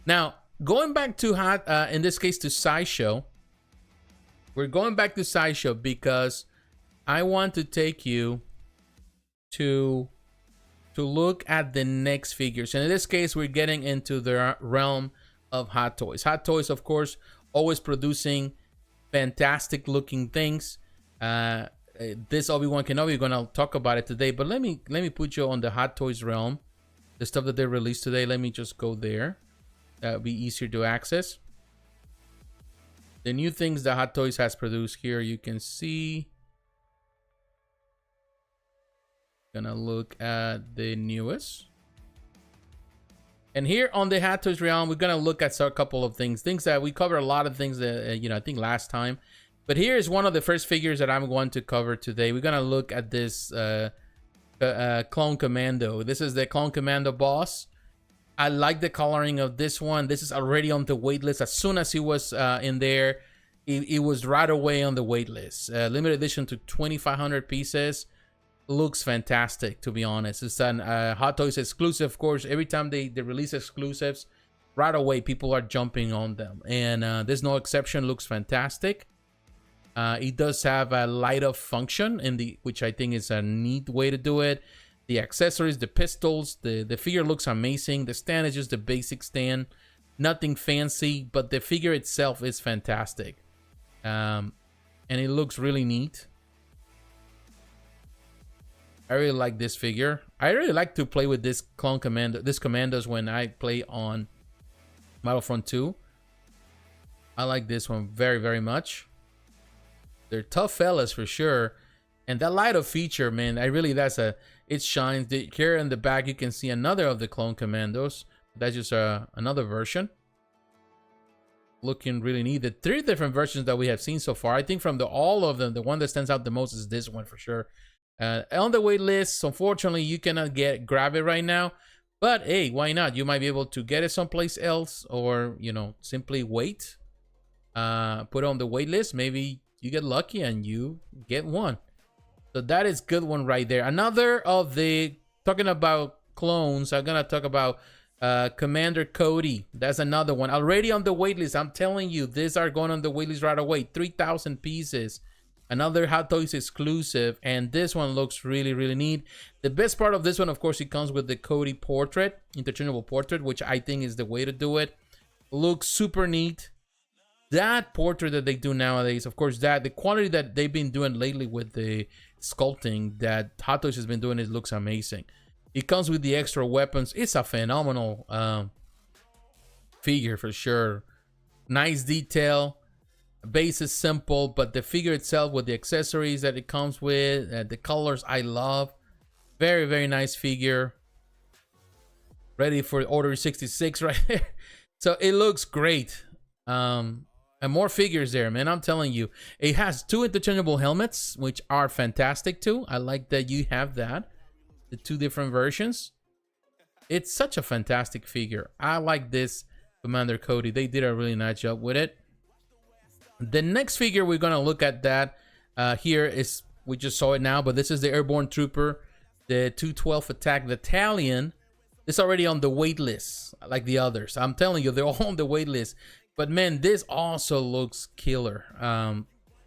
S1: Now, going back to in this case, to Sideshow. We're going back to Sideshow because I want to take you to look at the next figures. And in this case, we're getting into the realm of Hot Toys. Hot Toys, of course, always producing fantastic looking things. This Obi-Wan Kenobi, we're gonna talk about it today, but let me put you on the Hot Toys realm. The stuff that they released today, let me just go there. That would be easier to access. The new things that Hot Toys has produced here, you can see. Gonna look at the newest. And here on the Hot Toys realm, we're gonna look at a couple of things that we cover, a lot of things that you know, I think last time. But here is one of the first figures that I'm going to cover today. We're gonna look at this Clone Commando. This is the Clone Commando boss. I like the coloring of this one. This is already on the wait list. As soon as he was in there, it was right away on the wait list. Limited edition to 2,500 pieces. Looks fantastic, to be honest. It's an Hot Toys exclusive, of course. Every time they release exclusives, right away people are jumping on them. And there's no exception. Looks fantastic. It does have a light up function, which I think is a neat way to do it. The accessories, the pistols, the figure looks amazing. The stand is just a basic stand, nothing fancy, but the figure itself is fantastic, and it looks really neat. I really like this figure. I really like to play with this Clone Commando, Commandos when I play on Battlefront 2. I like this one very, very much. They're tough fellas for sure, and that light up feature, man, it shines. Here in the back, you can see another of the Clone Commandos. That's just another version. Looking really neat. The 3 different versions that we have seen so far, I think from all of them, the one that stands out the most is this one for sure. On the wait list, unfortunately, you cannot grab it right now. But hey, why not? You might be able to get it someplace else, or, you know, simply wait. Put it on the wait list. Maybe you get lucky and you get one. So that is good one right there. Another of the, talking about clones, I'm gonna talk about Commander Cody. That's another one already on the waitlist. I'm telling you, these are going on the waitlist right away. 3,000 pieces. Another Hot Toys exclusive, and this one looks really, really neat. The best part of this one, of course, it comes with the Cody portrait, interchangeable portrait, which I think is the way to do it. Looks super neat. that portrait that they do nowadays, of course, that the quality that they've been doing lately with the sculpting that Hot Toys has been doing, it looks amazing. It comes with the extra weapons. It's a phenomenal figure for sure. Nice detail. Base is simple, but the figure itself with the accessories that it comes with, the colors I love. Very, very nice figure. Ready for Order 66 right there. So it looks great. And more figures there, man. I'm telling you. It has 2 interchangeable helmets, which are fantastic too. I like that you have that. The 2 different versions. It's such a fantastic figure. I like this Commander Cody. They did a really nice job with it. The next figure we're going to look at that here is, we just saw it now, but this is the Airborne Trooper, the 212 attack battalion. It's already on the wait list like the others. I'm telling you, they're all on the wait list. But man, this also looks killer.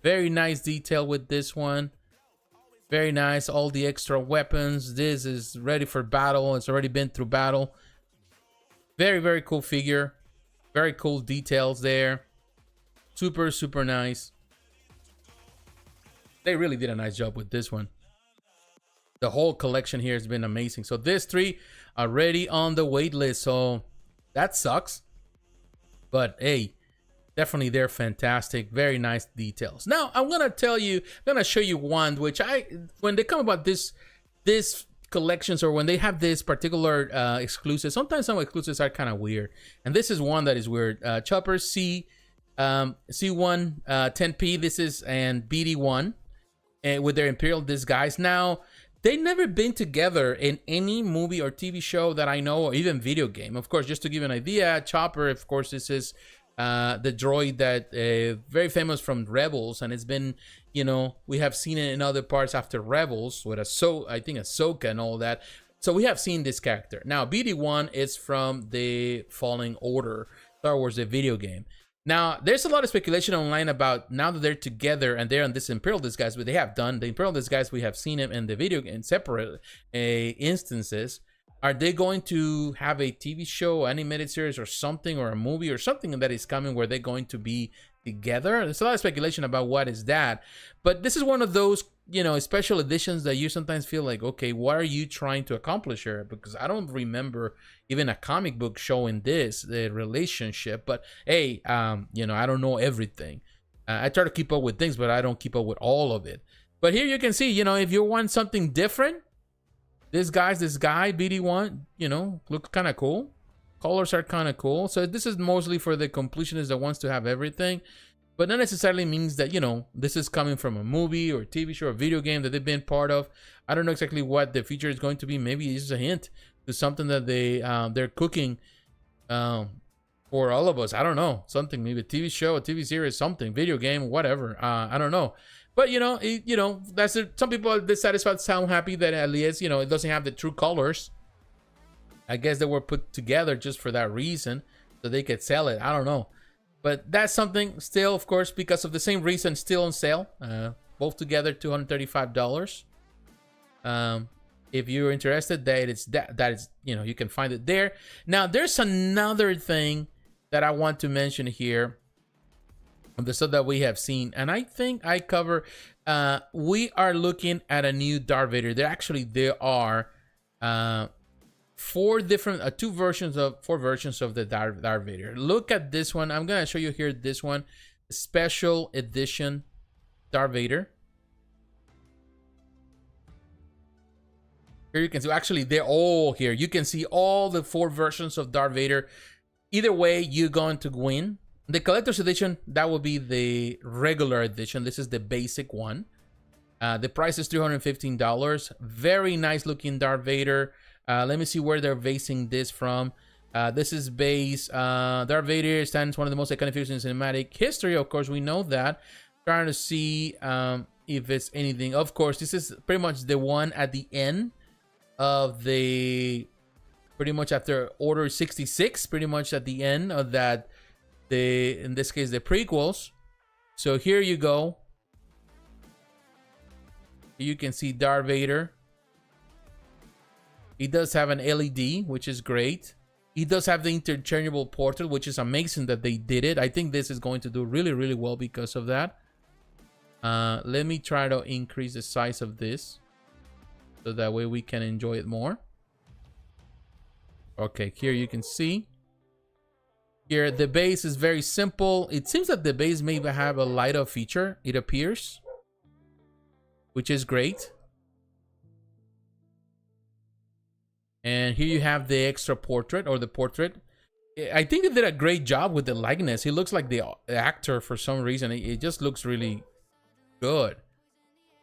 S1: Very nice detail with this one. Very nice. All the extra weapons. This is ready for battle. It's already been through battle. Very, very cool figure. Very cool details there. Super, super nice. They really did a nice job with this one. The whole collection here has been amazing. So these 3 are already on the wait list. So that sucks. But hey, definitely they're fantastic. Very nice details. Now I'm gonna tell you, I'm gonna show you one which when they come about this collections, or when they have this particular exclusive, sometimes some exclusives are kind of weird. And this is one that is weird. Chopper C1 10p. This is and BD1 with their Imperial disguise. Now, they've never been together in any movie or TV show that I know, or even video game. Of course, just to give you an idea, Chopper, of course, this is the droid that very famous from Rebels, and it's been, you know, we have seen it in other parts after Rebels with I think Ahsoka and all that. So we have seen this character. Now, BD1 is from the Fallen Order, Star Wars, the video game. Now, there's a lot of speculation online about now that they're together and they're on this Imperial disguise, but they have done the Imperial disguise. We have seen him in the video in separate instances. Are they going to have a TV show, animated series, or something, or a movie, or something that is coming where they're going to be together? There's a lot of speculation about what is that. But this is one of those, you know, special editions that you sometimes feel like, okay, what are you trying to accomplish here? Because I don't remember even a comic book showing this, the relationship. But hey, you know, I don't know everything. I try to keep up with things, but I don't keep up with all of it. But here you can see, you know, if you want something different, this guy, BD1, you know, looks kind of cool. Colors are kind of cool. So this is mostly for the completionist that wants to have everything. But not necessarily means that, you know, this is coming from a movie or TV show or video game that they've been part of. I don't know exactly what the feature is going to be. Maybe it's just a hint to something that they're cooking for all of us. I don't know. Something, maybe a TV show, a TV series, something, video game, whatever. I don't know. But, you know, that's it. Some people are dissatisfied, sound happy that at least, you know, it doesn't have the true colors. I guess they were put together just for that reason, so they could sell it. I don't know. But that's something still, of course, because of the same reason, still on sale. Both together, $235. If you're interested, that is, you know, you can find it there. Now, there's another thing that I want to mention here. The stuff that we have seen, and I think I cover. We are looking at a new Darth Vader. There are 4 versions of the Darth Vader. Look at this one. I'm gonna show you here this one, special edition Darth Vader. Here you can see, actually they're all here. You can see all the 4 versions of Darth Vader. Either way, you're going to win. The collector's edition, that will be the regular edition. This is the basic one. The price is $315. Very nice looking Darth Vader. Let me see where they're basing this from. This is base. Darth Vader stands one of the most iconic figures in cinematic history. Of course, we know that. Trying to see if it's anything. Of course, this is pretty much the one at the end of the... Pretty much after Order 66. Pretty much at the end of that... in this case, the prequels. So here you go. You can see Darth Vader. He does have an LED, which is great. He does have the interchangeable portrait, which is amazing that they did it. I think this is going to do really, really well because of that. Let me try to increase the size of this so that way we can enjoy it more. Okay, here you can see. Here, the base is very simple. It seems that the base may have a light-up feature, it appears, which is great. And here you have the extra portrait, or the portrait. I think they did a great job with the likeness. He looks like the actor for some reason. It just looks really good.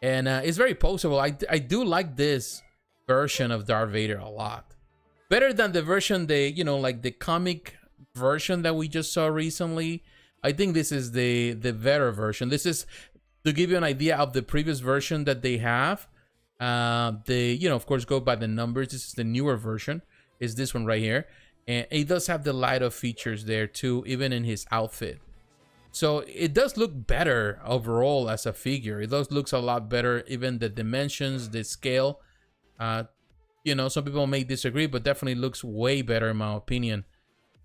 S1: And it's very poseable. I do like this version of Darth Vader a lot. Better than the version, like the comic version that we just saw recently. I think this is the better version. This is to give you an idea of the previous version that they have. They, of course, go by the numbers. This is the newer version. Is this one right here. And it does have the light-up features there too, even in his outfit. So it does look better overall as a figure. It looks a lot better, even the dimensions, the scale. Some people may disagree, but definitely looks way better in my opinion.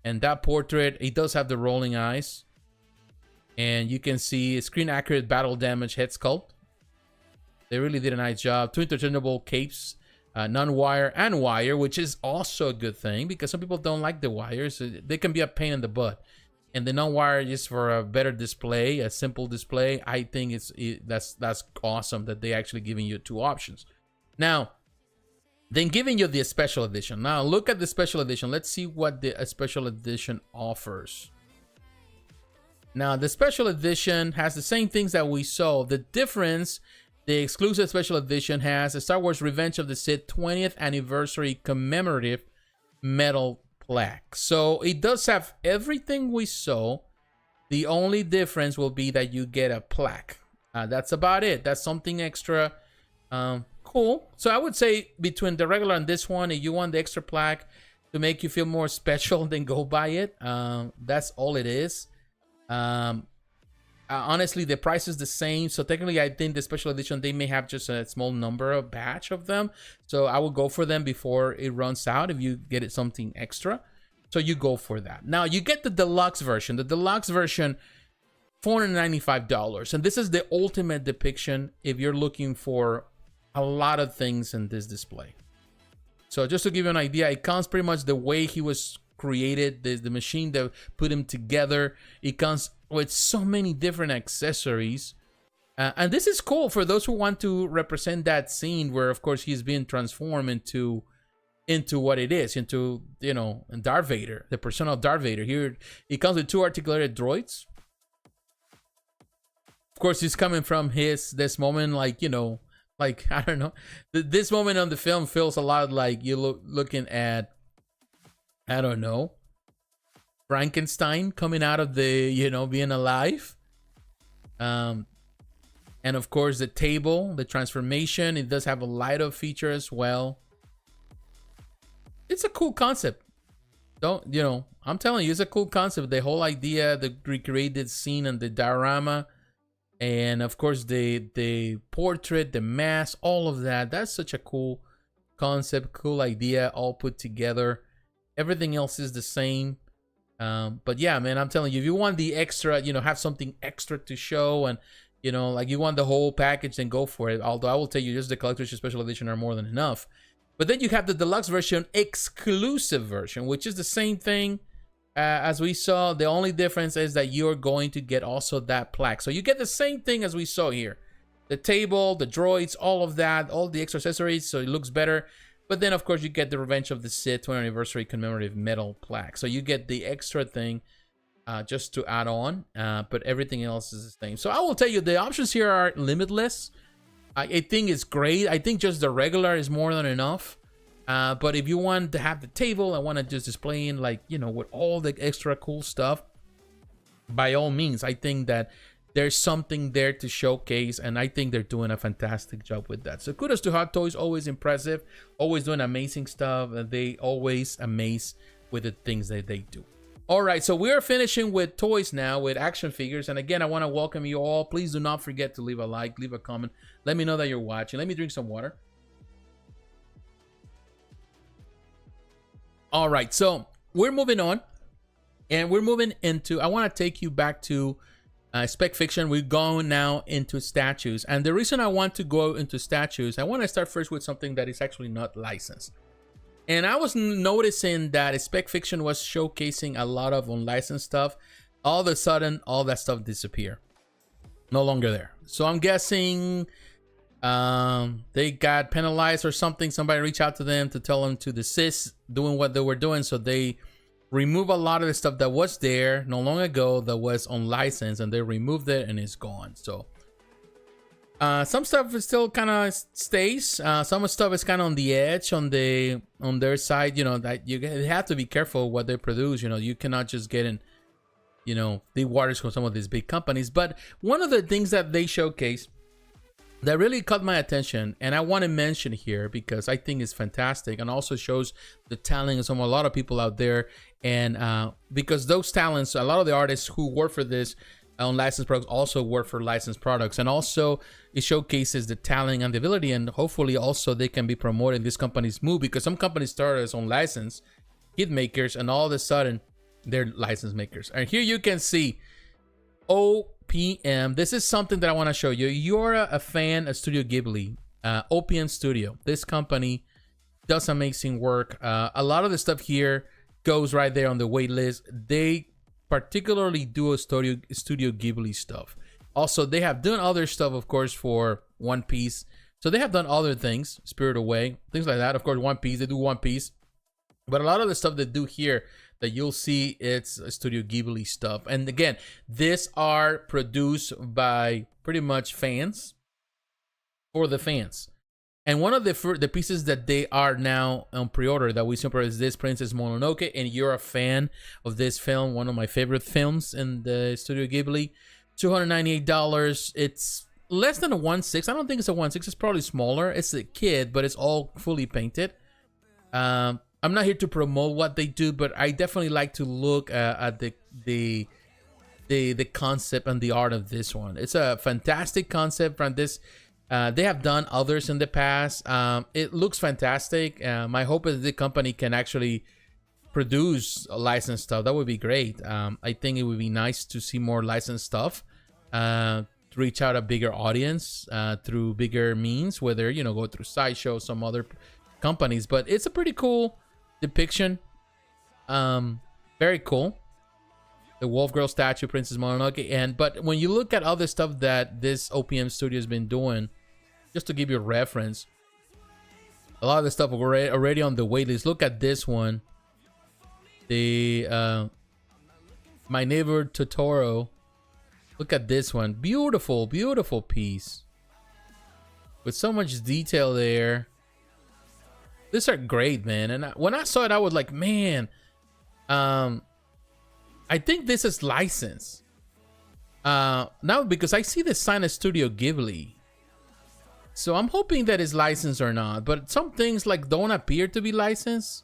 S1: And that portrait, it does have the rolling eyes. And you can see screen accurate battle damage head sculpt. They really did a nice job. 2 interchangeable capes, non-wire and wire, which is also a good thing because some people don't like the wires. They can be a pain in the butt. And the non-wire is for a better display, a simple display. I think that's awesome that they actually giving you 2 options. Now, then giving you the special edition. Now look at the special edition. Let's see what the special edition offers. Now the special edition has the same things that we saw. The difference, the exclusive special edition has a Star Wars Revenge of the Sith 20th anniversary commemorative metal plaque. So it does have everything we saw. The only difference will be that you get a plaque. That's about it. That's something extra. Cool. So I would say between the regular and this one, if you want the extra plaque to make you feel more special, then go buy it. That's all it is. Honestly, the price is the same. So technically, I think the special edition, they may have just a small number of batch of them. So I will go for them before it runs out if you get it something extra. So you go for that. Now you get the deluxe version. The deluxe version, $495. And this is the ultimate depiction if you're looking for a lot of things in this display. So just to give you an idea, it comes pretty much the way he was created. The machine that put him together. It comes with so many different accessories. And this is cool for those who want to represent that scene where, of course, he's being transformed into what it is, into, Darth Vader, the persona of Darth Vader. Here, it comes with 2 articulated droids. Of course, he's coming from this moment, like, I don't know. This moment on the film feels a lot like you're looking at, I don't know, Frankenstein coming out of the, being alive. And of course, the table, the transformation, it does have a light-up feature as well. It's a cool concept. I'm telling you, it's a cool concept. The whole idea, the recreated scene and the diorama. And of course, the portrait, the mask, all of that. That's such a cool concept, cool idea, all put together. Everything else is the same. But yeah, man, I'm telling you, if you want the extra, have something extra to show and, like you want the whole package, then go for it. Although I will tell you, just the collector's special edition are more than enough. But then you have the deluxe version, exclusive version, which is the same thing. As we saw, the only difference is that you're going to get also that plaque. So you get the same thing as we saw here. The table, the droids, all of that, all the extra accessories, so it looks better. But then, of course, you get the Revenge of the Sith 20th anniversary commemorative metal plaque. So you get the extra thing just to add on, but everything else is the same. So I will tell you, the options here are limitless. I think it's great. I think just the regular is more than enough. But if you want to have the table, I want to just display in with all the extra cool stuff, by all means, I think that there's something there to showcase, and I think they're doing a fantastic job with that. So kudos to Hot Toys, always impressive, always doing amazing stuff, and they always amaze with the things that they do. All right, so we're finishing with toys now, with action figures. And again, I want to welcome you all. Please do not forget to leave a like, leave a comment. Let me know that you're watching. Let me drink some water. All right, so we're moving on, and we're moving into, I want to take you back to spec fiction. We're going now into statues, and the reason I want to go into statues, I want to start first with something that is actually not licensed. And I was noticing that spec fiction was showcasing a lot of unlicensed stuff. All of a sudden, all that stuff disappear. No longer there. So I'm guessing they got penalized or something. Somebody reached out to them to tell them to desist doing what they were doing. So they remove a lot of the stuff that was there no long ago that was unlicensed, and they removed it and it's gone. So some stuff is still kind of stays. Some stuff is kind of on the edge on their side. You know, that you have to be careful what they produce. You know, you cannot just get in, you know, the waters from some of these big companies. But one of the things that they showcase that really caught my attention, and I want to mention here because I think it's fantastic and also shows the talent of a lot of people out there. And because those talents, a lot of the artists who work for this on licensed products also work for licensed products, and also it showcases the talent and the ability, and hopefully also they can be promoting this company's move, because some companies start as unlicensed hit makers and all of a sudden they're license makers. And here you can see OPM. This is something that I want to show you. You're a fan of Studio Ghibli, OPM Studio. This company does amazing work. A lot of the stuff here goes right there on the wait list. They particularly do a Studio Ghibli stuff. Also, they have done other stuff, of course, for One Piece. So they have done other things, Spirit Away, things like that. Of course, One Piece, they do One Piece. But a lot of the stuff they do here that you'll see, it's Studio Ghibli stuff. And again, these are produced by pretty much fans for the fans. And one of the pieces that they are now on pre-order that we see is this Princess Mononoke. And you're a fan of this film, one of my favorite films in the Studio Ghibli. $298. It's less than a 1/6. I don't think it's a 1/6. It's probably smaller. It's a kid, but it's all fully painted. I'm not here to promote what they do, but I definitely like to look at the concept and the art of this one. It's a fantastic concept from this. They have done others in the past. It looks fantastic. My hope is the company can actually produce licensed stuff. That would be great. I think it would be nice to see more licensed stuff, to reach out a bigger audience through bigger means, whether, you know, go through Sideshow, some other companies. But it's a pretty cool depiction. Very cool. The Wolf Girl statue, Princess Mononoke. But when you look at other stuff that this OPM studio has been doing, just to give you a reference, a lot of the stuff already on the wait list. Look at this one. The My Neighbor Totoro. Look at this one. Beautiful, beautiful piece. With so much detail there. These are great, man. And when I saw it, I was like, man, I think this is licensed. Now, because I see the sign of Studio Ghibli. So I'm hoping that it's licensed or not. But some things like don't appear to be licensed.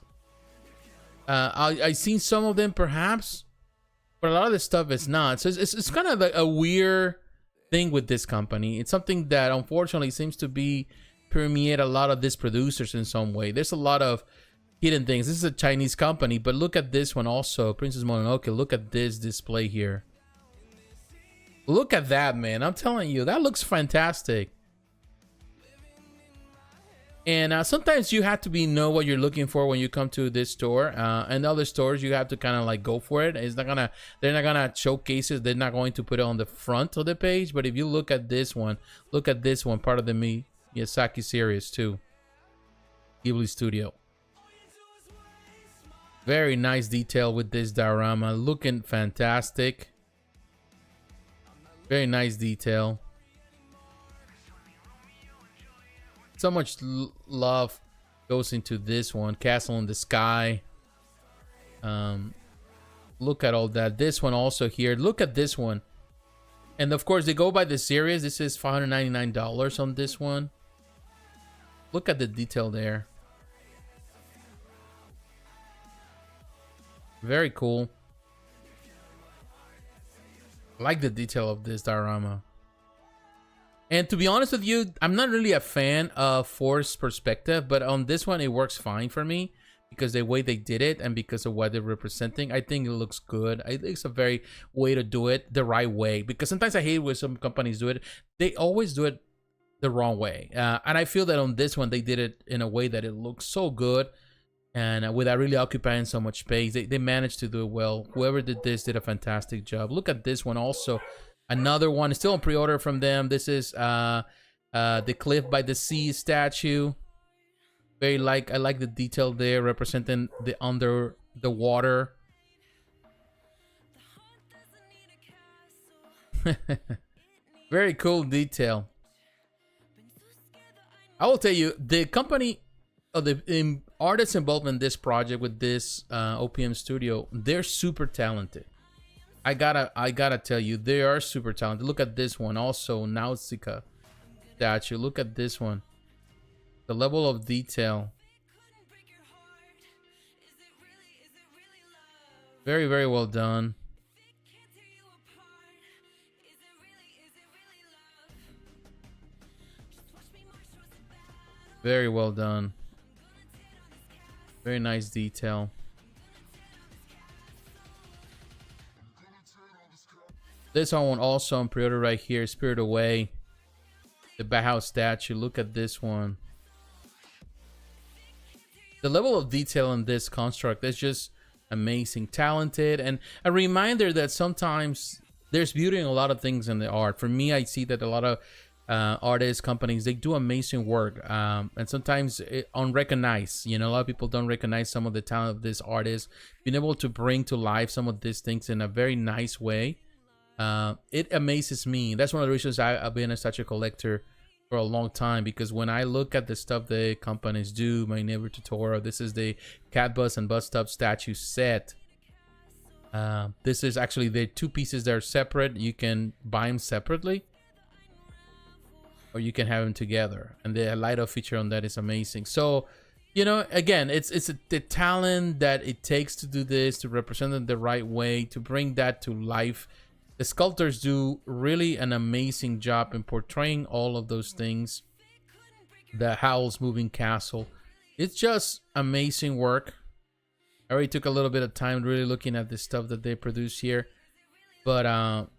S1: I've seen some of them perhaps. But a lot of this stuff is not. So it's kind of like a weird thing with this company. It's something that unfortunately seems to be permeate a lot of these producers in some way. There's a lot of hidden things. This is a Chinese company, but look at this one also, Princess Mononoke. Look at this display here. Look at that, man. I'm telling you, that looks fantastic. And sometimes you have to know what you're looking for when you come to this store. And other stores, you have to kind of like go for it. They're not gonna showcase it. They're not going to put it on the front of the page. But if you look at this one, part of the Miyazaki series too. Ghibli Studio. Very nice detail with this diorama. Looking fantastic. Very nice detail. So much love goes into this one. Castle in the Sky. Look at all that. This one also here. Look at this one. And of course, they go by the series. This is $599 on this one. Look at the detail there. Very cool. I like the detail of this diorama. And to be honest with you, I'm not really a fan of forced perspective, but on this one, it works fine for me because the way they did it and because of what they're representing, I think it looks good. I think it's a very way to do it the right way, because sometimes I hate when some companies do it. They always do it the wrong way. And I feel that on this one, they did it in a way that it looks so good. And without really occupying so much space, they managed to do it well. Whoever did this did a fantastic job. Look at this one also. Another one, still on pre-order from them. This is the Cliff by the Sea statue. I like the detail there, representing the under the water. Very cool detail. I will tell you, the company, the artists involved in this project with this OPM studio, they're super talented. I gotta tell you, they are super talented. Look at this one, also Nausicaa statue. Look at this one. The level of detail. Very, very well done. Very well done. Very nice detail. This one also on pre-order right here. Spirit Away. The Bauhaus statue. Look at this one. The level of detail in this construct is just amazing, talented, and a reminder that sometimes there's beauty in a lot of things in the art. For me, I see that a lot of artists, companies, they do amazing work, and sometimes unrecognized. You know, a lot of people don't recognize some of the talent of this artist. Being able to bring to life some of these things in a very nice way, it amazes me. That's one of the reasons I've been such a collector for a long time, because when I look at the stuff the companies do, my neighbor tutorial, this is the Cat Bus and Bus Stop statue set. This is actually the two pieces that are separate. You can buy them separately, or you can have them together, and the light up feature on that is amazing. So, you know, again, it's the talent that it takes to do this, to represent it the right way, to bring that to life. The sculptors do really an amazing job in portraying all of those things. The Howl's moving castle. It's just amazing work. I already took a little bit of time really looking at the stuff that they produce here. But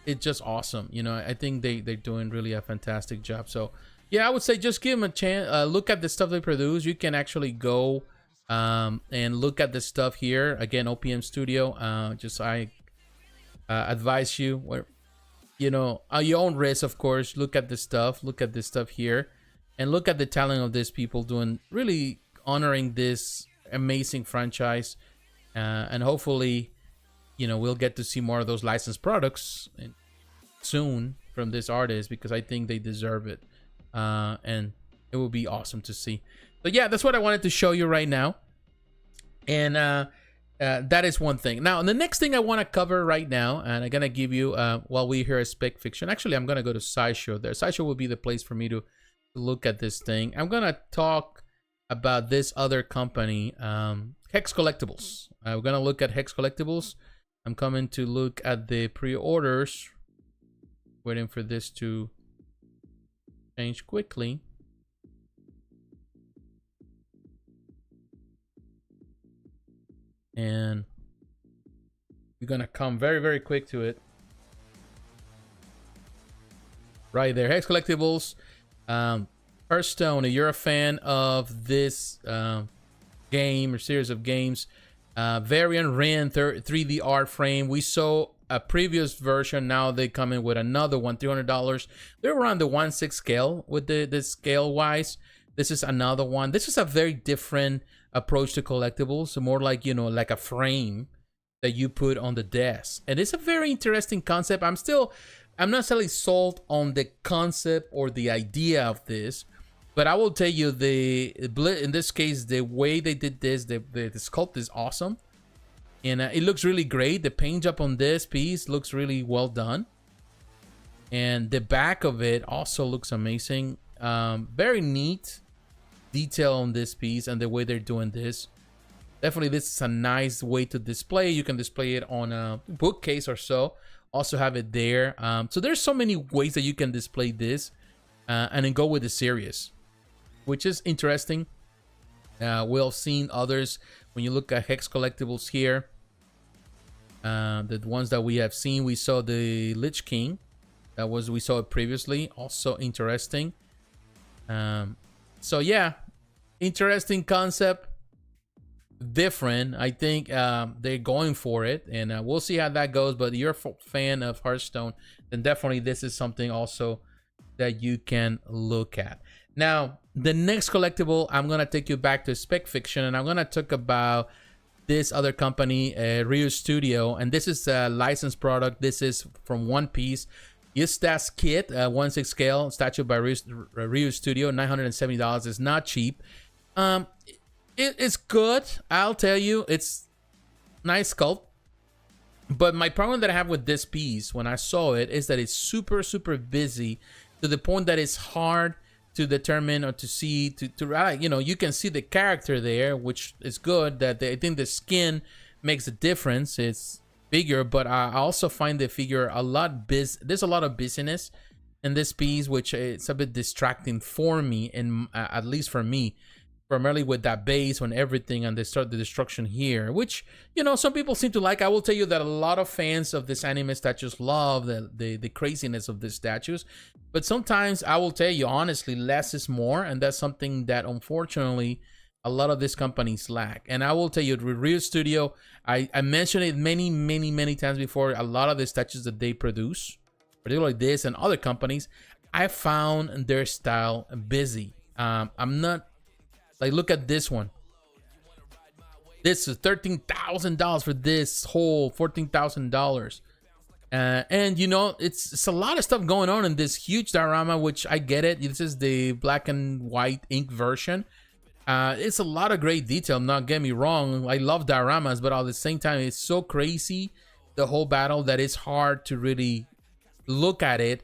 S1: it's just awesome. You know, I think they're doing really a fantastic job. So, yeah, I would say just give them a chance. Look at the stuff they produce. You can actually go and look at the stuff here. Again, OPM Studio. I advise you, where, you know, at your own risk, of course, look at this stuff. Look at this stuff here, and look at the talent of these people doing, really honoring this amazing franchise. And hopefully, you know, we'll get to see more of those licensed products soon from this artist, because I think they deserve it. And it will be awesome to see. So yeah, that's what I wanted to show you right now. And that is one thing. Now, the next thing I want to cover right now, and I'm going to give you, while we hear a spec fiction, actually, I'm going to go to Sideshow there. Sideshow will be the place for me to look at this thing. I'm going to talk about this other company, Hex Collectibles. We're going to look at Hex Collectibles. I'm coming to look at the pre-orders. Waiting for this to change quickly. And we're gonna come very, very quick to it. Right there, Hex Collectibles, Hearthstone. If you're a fan of this game or series of games, Varian Wrynn 3D art frame. We saw a previous version. Now they come in with another one, $300. They're around the 1/6 scale with the scale wise. This is another one. This is a very different approach to collectibles, so more like, you know, like a frame that you put on the desk. And it's a very interesting concept. I'm not necessarily sold on the concept or the idea of this, but I will tell you, in this case, the way they did this, the sculpt is awesome. And it looks really great. The paint job on this piece looks really well done. And the back of it also looks amazing. Very neat detail on this piece and the way they're doing this. Definitely, this is a nice way to display. You can display it on a bookcase or so. Also have it there. So there's so many ways that you can display this and then go with the series. which is interesting. We've seen others when you look at Hex Collectibles here. The ones that we have seen, we saw the Lich King. We saw it previously. Also interesting. So yeah, interesting concept. Different. I think they're going for it, and we'll see how that goes. But if you're a fan of Hearthstone, then definitely this is something also that you can look at. Now, the next collectible, I'm gonna take you back to Spec Fiction, and I'm gonna talk about this other company, Ryu Studio, and this is a licensed product. This is from One Piece. Eustass kit, 1/6 scale, statue by Ryu Studio, $970. It's not cheap. It's good. I'll tell you, it's nice sculpt. But my problem that I have with this piece when I saw it is that it's super, super busy to the point that it's hard to determine or to see, you know, you can see the character there, which is good. That I think the skin makes a difference. It's bigger, but I also find the figure a lot there's a lot of busyness in this piece, which it's a bit distracting for me, and at least for me. Primarily with that base and everything, and they start the destruction here, which, you know, some people seem to like. I will tell you that a lot of fans of this anime statues love the craziness of these statues, but sometimes I will tell you honestly, less is more, and that's something that unfortunately a lot of these companies lack. And I will tell you, with Ryu Studio, I mentioned it many times before. A lot of the statues that they produce, particularly this and other companies, I found their style busy. I'm not. Like, look at this one. This is $13,000 for this whole $14,000. And, you know, it's a lot of stuff going on in this huge diorama, which I get it. This is the black and white ink version. It's a lot of great detail, not get me wrong. I love dioramas, but at the same time, it's so crazy, the whole battle, that it's hard to really look at it.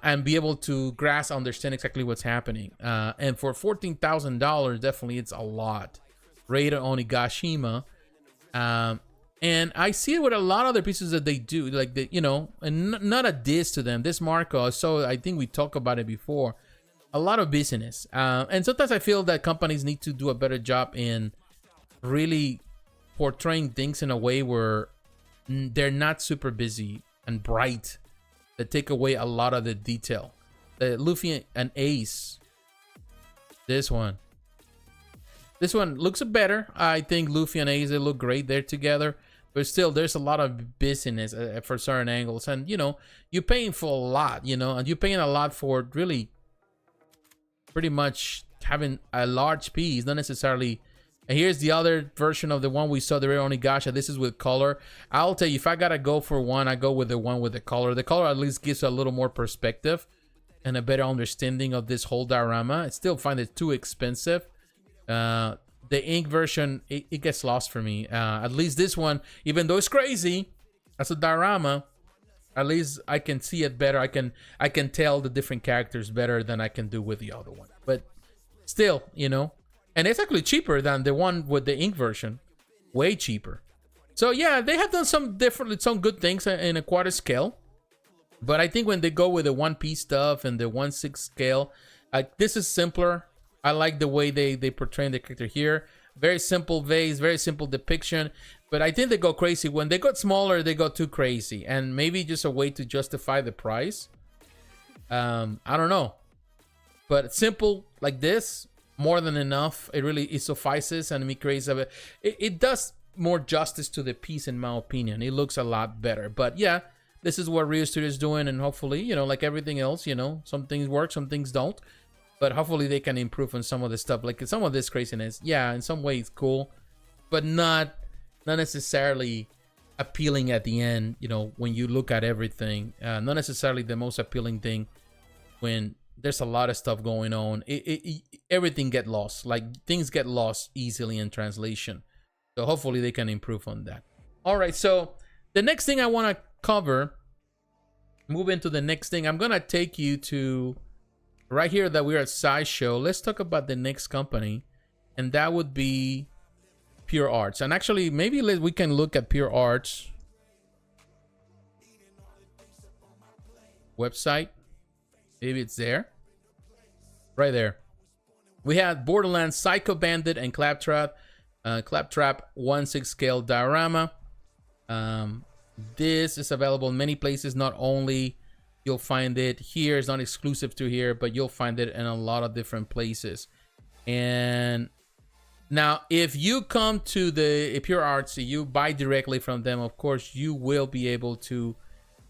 S1: And be able to understand exactly what's happening. And for $14,000, definitely it's a lot. Rated Onigashima. And I see it with a lot of other pieces that they do. Like, you know, and not a diss to them. This Marco, so I think we talked about it before. A lot of business. And sometimes I feel that companies need to do a better job in really portraying things in a way where they're not super busy and bright, that take away a lot of the detail. The Luffy and Ace. This one looks better. I think Luffy and Ace, they look great there together. But still, there's a lot of busyness for certain angles. And, you know, you're paying for a lot, you know. And you're paying a lot for really pretty much having a large piece. Not necessarily... And here's the other version of the one we saw, the Rare Onigasha. This is with color. I'll tell you, if I gotta go for one, I go with the one with the color. The color at least gives a little more perspective and a better understanding of this whole diorama. I still find it too expensive. The ink version, it gets lost for me. At least this one, even though it's crazy as a diorama, at least I can see it better. I can tell the different characters better than I can do with the other one. But still, you know. And it's actually cheaper than the one with the ink version. Way cheaper. So yeah, they have done some good things in a quarter scale. But I think when they go with the 1P stuff and the 1/6 scale, this is simpler. I like the way they portray the character here. Very simple vase, very simple depiction. But I think they go crazy. When they got smaller, they go too crazy. And maybe just a way to justify the price. I don't know. But simple like this, more than enough. It suffices, and me crazy of it. It does more justice to the piece, in my opinion. It looks a lot better. But yeah, this is what Ryu Studio is doing, and hopefully, you know, like everything else, you know, some things work, some things don't. But hopefully they can improve on some of this stuff. Like some of this craziness, yeah, in some ways cool, but not necessarily appealing at the end, you know, when you look at everything. Not necessarily the most appealing thing when there's a lot of stuff going on. Everything get lost. Like, things get lost easily in translation. So hopefully they can improve on that. All right, so the next thing I want to cover, move into the next thing. I'm going to take you to right here that we're at Sideshow. Let's talk about the next company, and that would be Pure Arts. And actually, maybe we can look at Pure Arts website. Maybe it's there. Right there. We had Borderlands, Psycho Bandit, and Claptrap. Claptrap 1/6 scale diorama. This is available in many places. Not only you'll find it here, it's not exclusive to here, but you'll find it in a lot of different places. And now, if you come to the Pure Arts, you buy directly from them, of course, you will be able to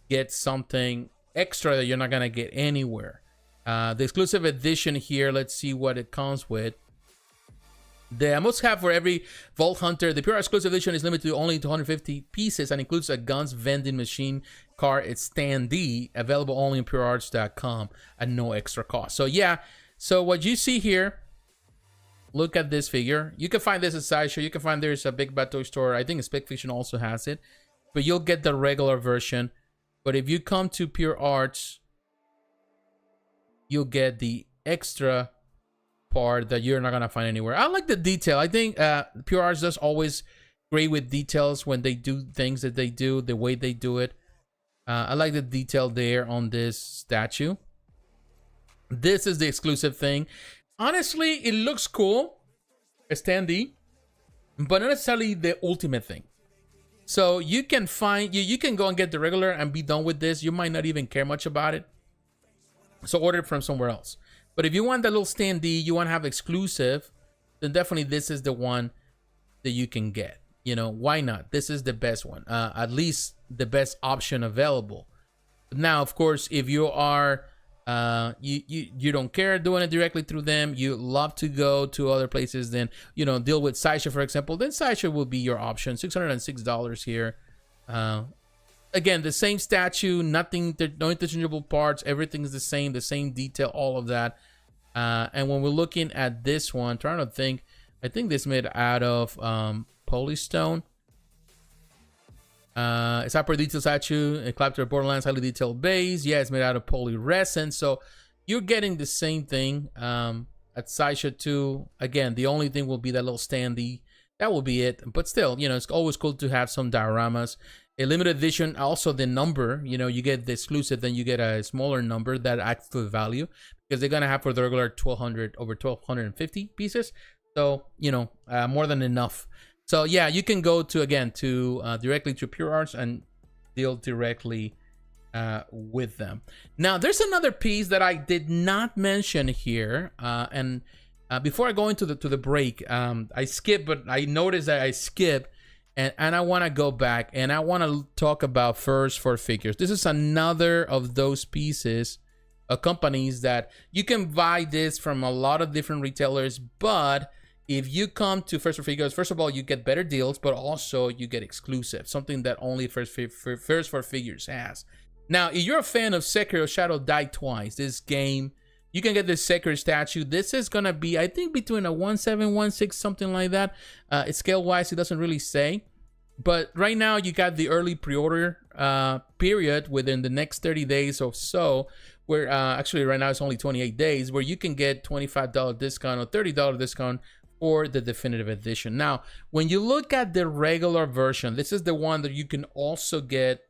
S1: get something extra that you're not gonna get anywhere. The exclusive edition here, let's see what it comes with. The must-have for every Vault Hunter. The Pure Exclusive Edition is limited to only 250 pieces and includes a guns vending machine card. It's standee, available only on purearts.com at no extra cost. So yeah, so what you see here, look at this figure. You can find this at Sideshow. You can find there's a Big Bad Toy Store. I think Spec Fiction also has it. But you'll get the regular version. But if you come to Pure Arts, you'll get the extra part that you're not gonna find anywhere. I like the detail. I think Pure Arts does always great with details when they do things that they do, the way they do it. I like the detail there on this statue. This is the exclusive thing. Honestly, it looks cool, a standee, but not necessarily the ultimate thing. So you can find you can go and get the regular and be done with this. You might not even care much about it. So order it from somewhere else. But if you want that little standee, you want to have exclusive, then definitely this is the one that you can get. You know, why not? This is the best one. At least the best option available. Now, of course, if you are you don't care doing it directly through them, you love to go to other places, then deal with Sideshow, for example, then Sideshow will be your option. $606 here. Again, the same statue, nothing, no interchangeable parts, everything is the same detail, all of that. And when we're looking at this one, trying to think, I think this made out of polystone. It's hyper detailed statue, a Claptrap Borderlands highly detailed base. Yeah, it's made out of polyresin. So you're getting the same thing at Sideshow too. Again, the only thing will be that little standee. That will be it. But still, it's always cool to have some dioramas. A limited edition, also the number, you get the exclusive, then you get a smaller number that acts to the value, because they're gonna have for the regular 1,200 over 1,250 pieces. So more than enough. So yeah, you can go to directly to Pure Arts and deal directly with them. Now there's another piece that I did not mention here, and before I go into the break, I skipped, but I noticed that I skipped. And I want to go back and I want to talk about First for Figures. This is another of those pieces, companies that you can buy this from a lot of different retailers. But if you come to First for Figures, first of all, you get better deals, but also you get exclusive, something that only First for Figures has. Now, if you're a fan of Sekiro Shadow Die Twice, this game, you can get this Sekiro statue. This is going to be, I think, between a 1.7, 1.6, something like that. Scale-wise, it doesn't really say. But right now, you got the early pre-order period within the next 30 days or so, where actually right now it's only 28 days, where you can get $25 discount or $30 discount for the definitive edition. Now, when you look at the regular version, this is the one that you can also get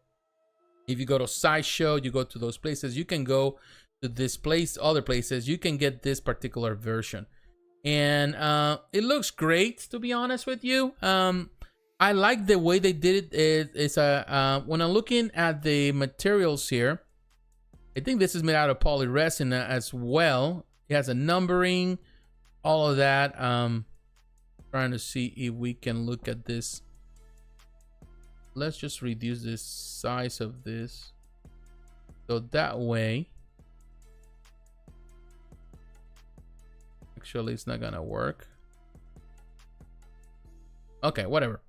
S1: if you go to Sideshow, you go to those places, you can go to this place, other places, you can get this particular version. And it looks great, to be honest with you. I like the way they did it. It's when I'm looking at the materials here, I think this is made out of polyresin as well. It has a numbering, all of that. Trying to see if we can look at this. Let's just reduce the size of this, so that way, actually it's not gonna work. Okay, whatever.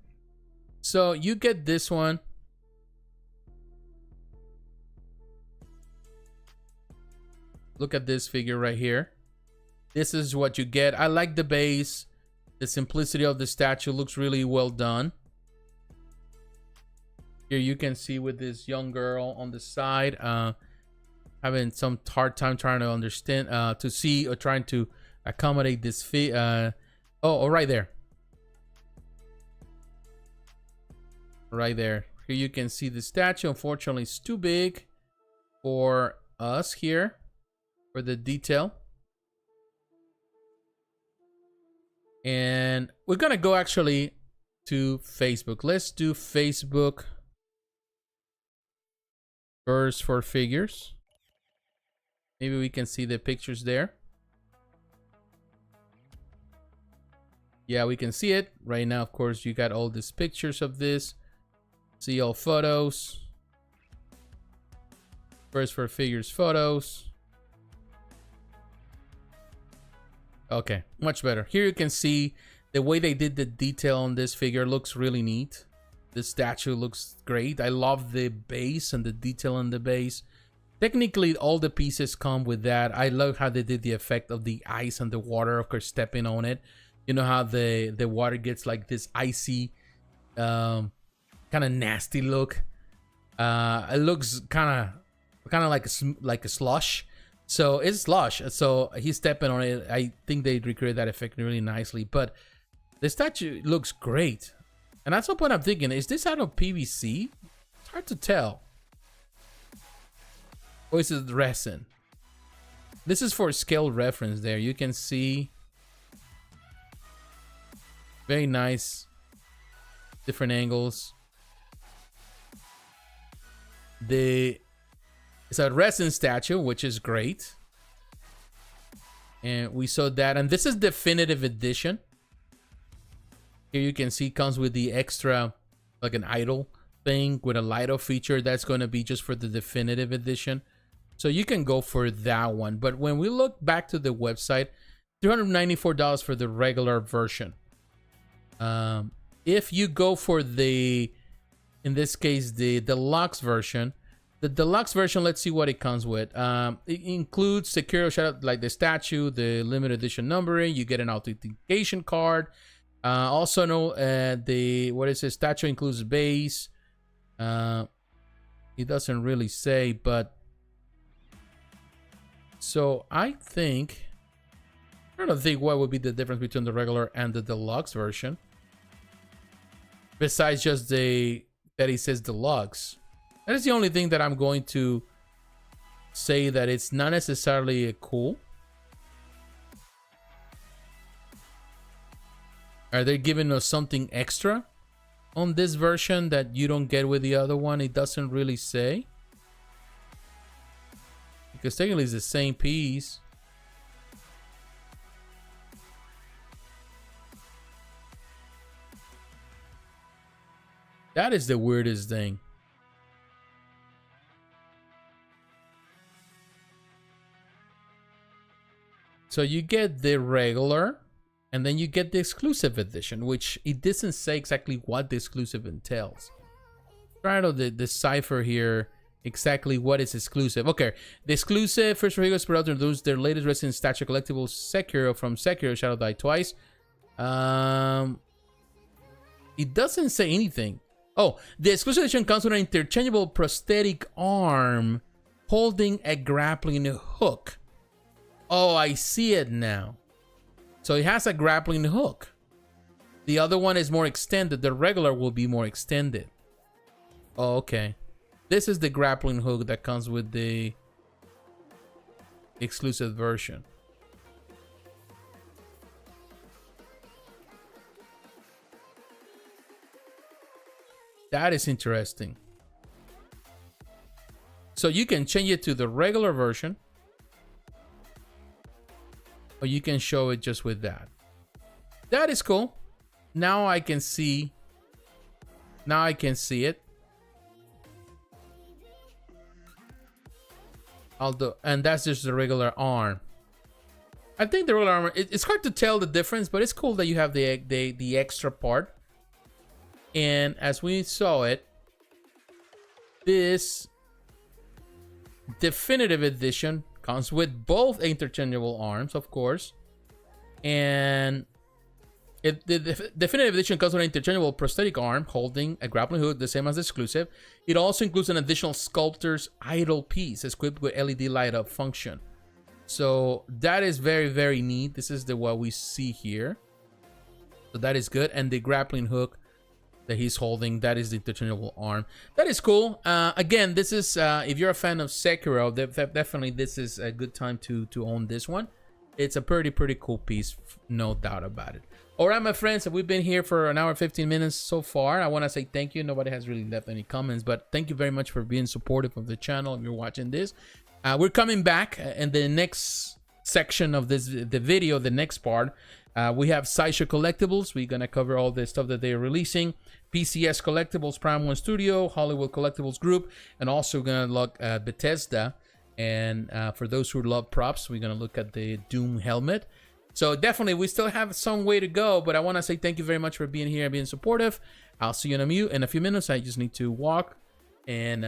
S1: So you get this one. Look at this figure right here. This is what you get. I like the base. The simplicity of the statue looks really well done. Here you can see with this young girl on the side, having some hard time trying to understand, to see, or trying to accommodate this oh, right there. Right there. Here you can see the statue. Unfortunately, it's too big for us here for the detail. And we're gonna go actually to Facebook. Let's do Facebook first for figures. Maybe we can see the pictures there. Yeah, we can see it right now. Of course, you got all these pictures of this. See all photos. First for figures photos. Okay, much better. Here you can see the way they did the detail on this figure looks really neat. The statue looks great. I love the base and the detail on the base. Technically, all the pieces come with that. I love how they did the effect of the ice and the water, of course, stepping on it. You know how the water gets like this icy, kind of nasty look. It looks kind of like a slush. So it's slush. So he's stepping on it. I think they recreated that effect really nicely. But the statue looks great. And that's what I'm thinking. Is this out of PVC? It's hard to tell. Or is it resin? This is for scale reference there. You can see very nice different angles. It's a resin statue, which is great. And we saw that. And this is definitive edition. Here you can see comes with the extra, like an idol thing with a Lido feature. That's going to be just for the definitive edition. So you can go for that one. But when we look back to the website, $394 for the regular version. If you go for the, in this case, the deluxe version, let's see what it comes with. It includes Sekiro shout out, like the statue, the limited edition numbering. You get an authentication card. Also know what is it? Statue includes base. It doesn't really say, but so I don't think what would be the difference between the regular and the deluxe version. Besides just that it says deluxe. That is the only thing that I'm going to say that it's not necessarily cool. Are they giving us something extra on this version that you don't get with the other one? It doesn't really say. Because technically it's the same piece. That is the weirdest thing. So you get the regular, and then you get the exclusive edition, which it doesn't say exactly what the exclusive entails. Try to decipher here exactly what is exclusive. Okay, the exclusive first figures per introduce their latest resident statue collectibles Sekiro from Sekiro Shadow Die Twice. It doesn't say anything. Oh, the exclusive edition comes with an interchangeable prosthetic arm holding a grappling hook. Oh, I see it now. So it has a grappling hook. The other one is more extended. The regular will be more extended. Oh, okay. This is the grappling hook that comes with the exclusive version. That is interesting. So you can change it to the regular version, or you can show it just with that. That is cool. Now I can see. Now I can see it. And that's just the regular arm. I think the regular arm, it's hard to tell the difference, but it's cool that you have the extra part. And as we saw it, this definitive edition comes with both interchangeable arms, of course. And the definitive edition comes with an interchangeable prosthetic arm holding a grappling hook, the same as the exclusive. It also includes an additional sculptor's idol piece equipped with LED light up function. So that is very, very neat. This is what we see here. So that is good. And the grappling hook that he's holding, that is the interchangeable arm. That is cool. Again, this is if you're a fan of Sekiro, definitely this is a good time to own this one. It's a pretty cool piece, no doubt about it. All right, my friends, we've been here for an hour and 15 minutes so far. I want to say thank you. Nobody has really left any comments, but thank you very much for being supportive of the channel if you're watching this. We're coming back in the next section of the video, the next part. We have Sideshow Collectibles. We're going to cover all the stuff that they're releasing. PCS Collectibles, Prime1 Studio, Hollywood Collectibles Group, and also going to look at Bethesda. And for those who love props, we're going to look at the Doom helmet. So definitely, we still have some way to go, but I want to say thank you very much for being here and being supportive. I'll see you in a few minutes. I just need to walk and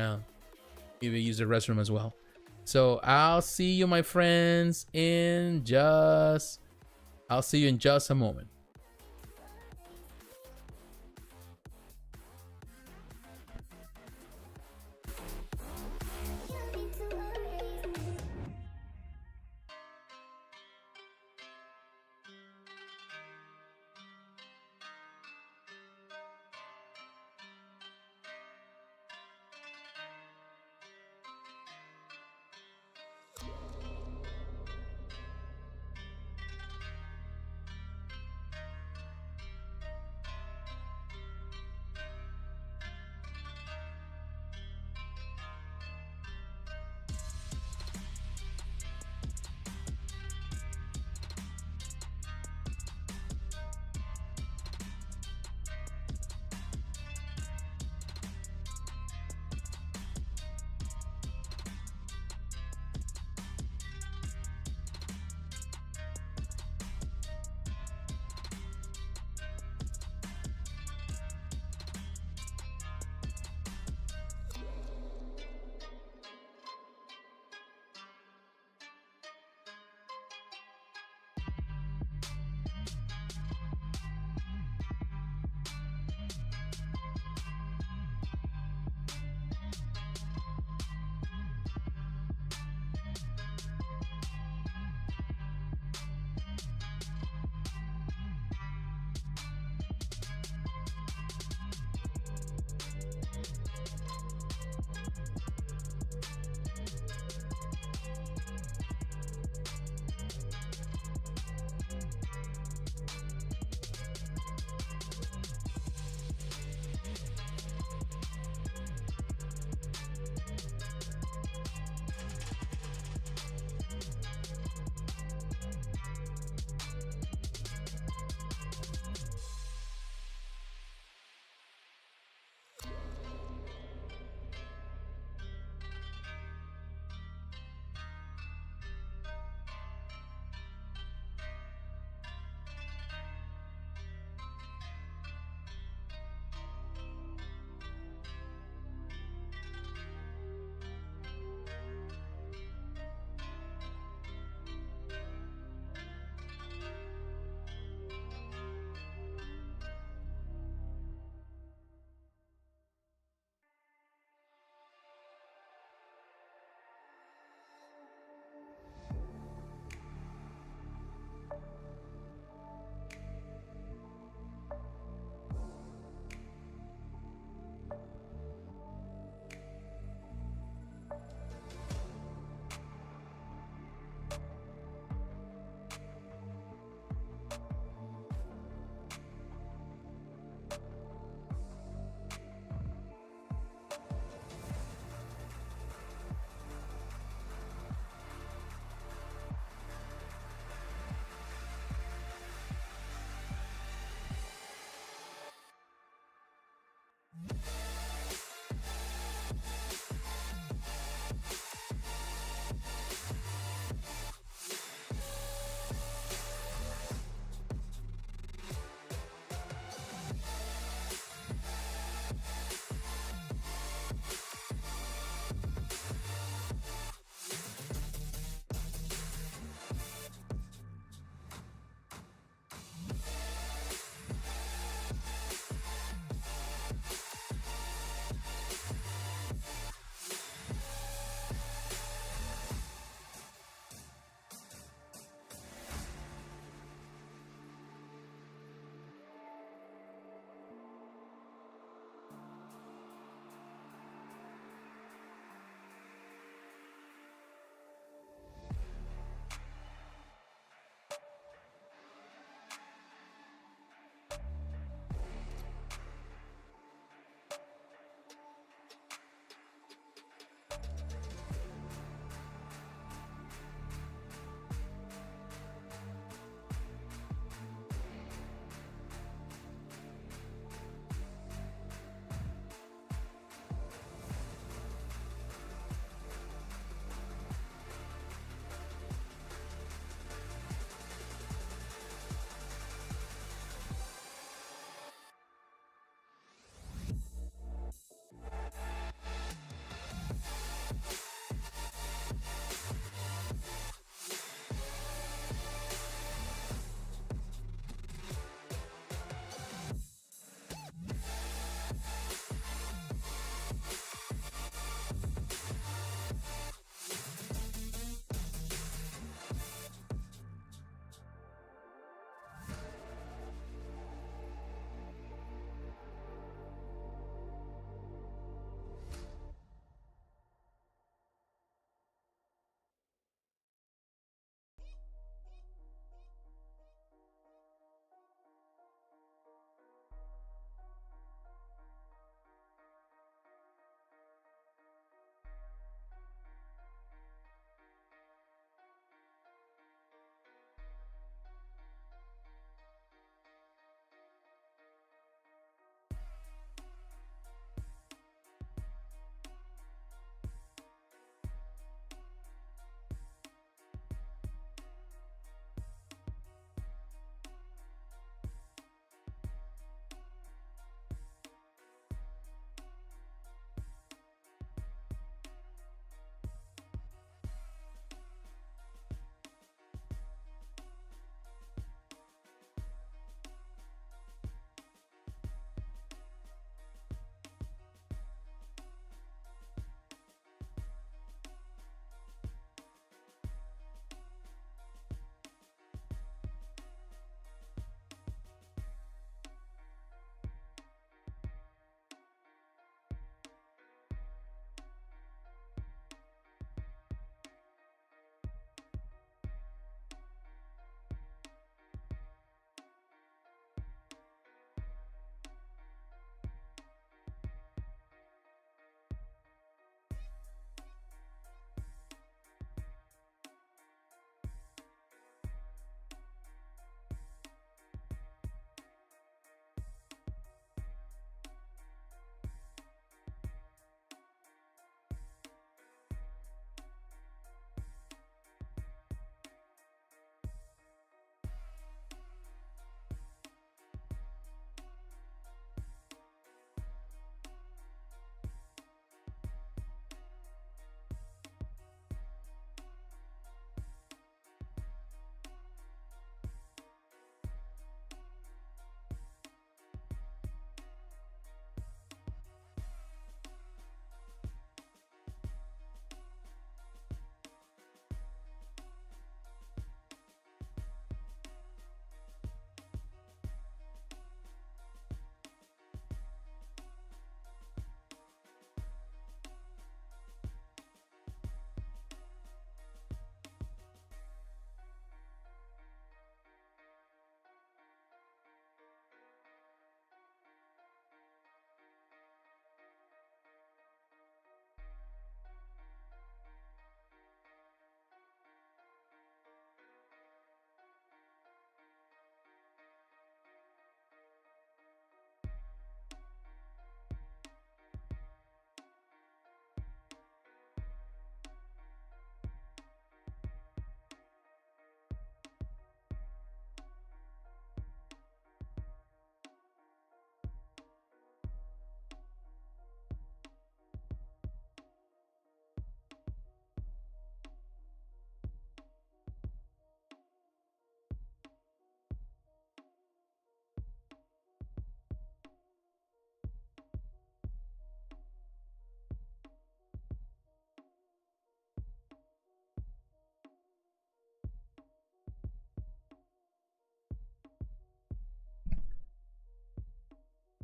S1: maybe use the restroom as well. So I'll see you, my friends, I'll see you in just a moment.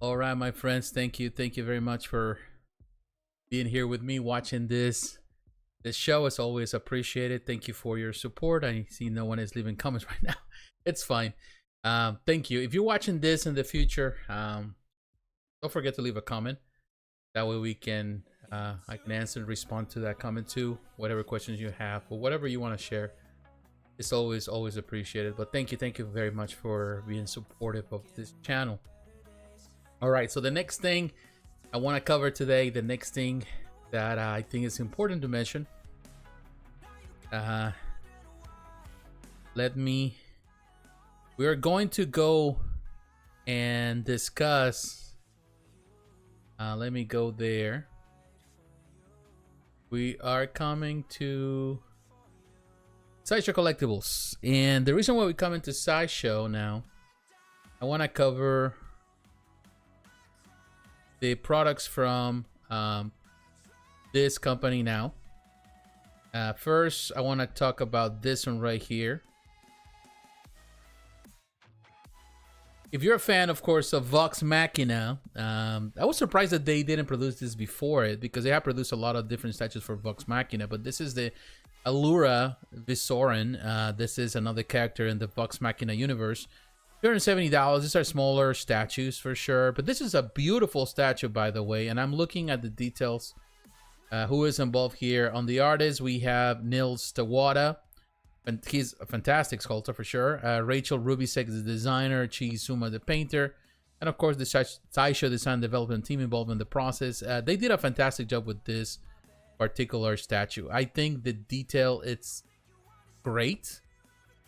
S1: All right, my friends, thank you very much for being here with me, watching this show. Is always appreciated. Thank you for your support. I see no one is leaving comments right now. It's fine. Thank you. If you're watching this in the future, don't forget to leave a comment. That way we can I can answer and respond to that comment too. Whatever questions you have or whatever you want to share, it's always appreciated. But thank you very much for being supportive of this channel. All right, so the next thing I want to cover today, the next thing that I think is important to mention, we are going to go and discuss, let me go there. We are coming to Sideshow Collectibles, and the reason why we come into Sideshow now, I want to cover the products from this company now. First, I want to talk about this one right here. If you're a fan, of course, of Vox Machina, I was surprised that they didn't produce this before it, because they have produced a lot of different statues for Vox Machina, but this is the Allura Vysoren. This is another character in the Vox Machina universe. $270. These are smaller statues for sure, but this is a beautiful statue, by the way. And I'm looking at the details. Who is involved here? On the artist, we have Nils Tawada, and he's a fantastic sculptor for sure. Rachel Rubisek is the designer, Chi Suma the painter, and of course the Sideshow design development team involved in the process. They did a fantastic job with this particular statue. I think the detail, it's great.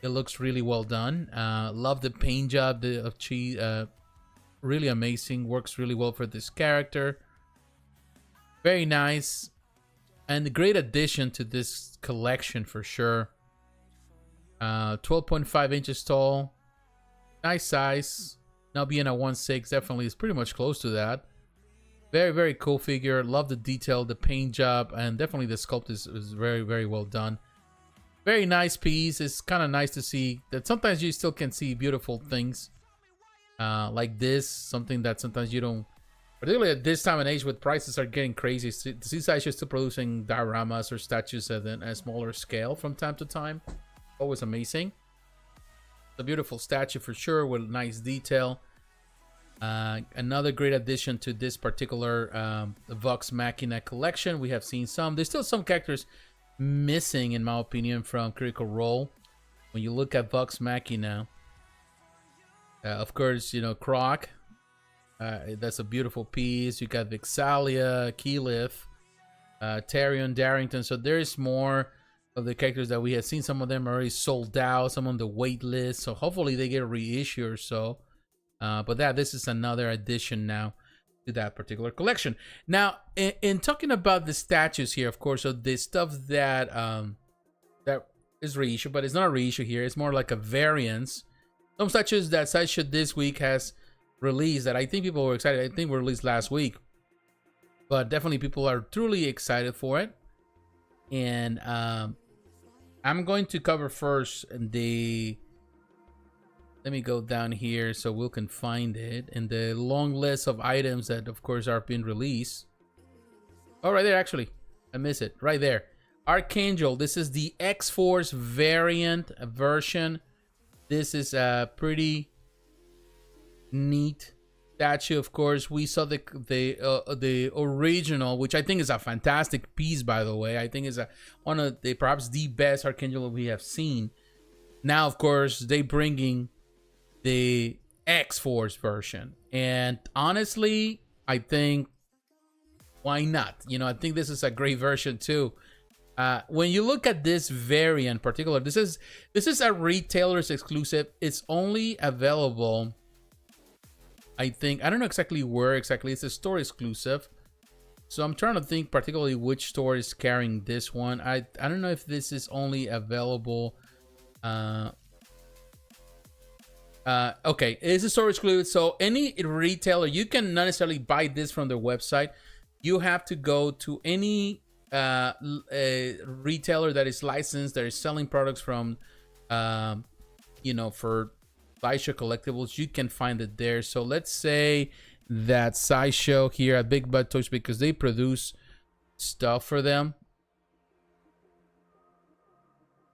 S1: It looks really well done. Love the paint job of Chi. Really amazing. Works really well for this character. Very nice. And a great addition to this collection for sure. 12.5 inches tall. Nice size. Now being a 1/6 definitely is pretty much close to that. Very cool figure. Love the detail, the paint job, and definitely the sculpt is very well done. Very nice piece. It's kind of nice to see that sometimes you still can see beautiful things like this. Something that sometimes you don't, particularly at this time and age with prices are getting crazy. To see Sideshow still producing dioramas or statues at a smaller scale from time to time. Always amazing. A beautiful statue for sure with nice detail. Another great addition to this particular Vox Machina collection. We have seen some. There's still some characters missing, in my opinion, from Critical Role. When you look at Vox Machina, of course, you know, Croc. That's a beautiful piece. You got Vixalia, Keyleth, Tyrion, Darrington. So there's more of the characters that we have seen. Some of them are already sold out, some on the wait list. So hopefully they get a reissue or so. But this is another addition now to that particular collection. Now, in talking about the statues here, of course, so the stuff that that is reissue, but it's not a reissue here. It's more like a variance. Some statues that Sideshow this week has released that I think people were excited. I think were released last week, but definitely people are truly excited for it. And I'm going to cover first the. Let me go down here so we can find it in the long list of items that, of course, are being released. Oh, right there, actually. I miss it. Right there. Archangel. This is the X-Force variant version. This is a pretty neat statue. Of course, we saw the original, which I think is a fantastic piece, by the way. I think is one of the perhaps the best Archangel we have seen. Now, of course, they bringing the X-Force version, and honestly, I think why not? You know, I think this is a great version too. When you look at this variant in particular, this is a retailer's exclusive. It's only available, I think, I don't know exactly where exactly. It's a store exclusive. So I'm trying to think particularly which store is carrying this one. I don't know if this is only available. Okay, it's a store exclusive. So any retailer, you can not necessarily buy this from their website. You have to go to any retailer that is licensed, that is selling products from, you know, for Sideshow Collectibles. You can find it there. So let's say that Sideshow here at Big Bad Toys because they produce stuff for them.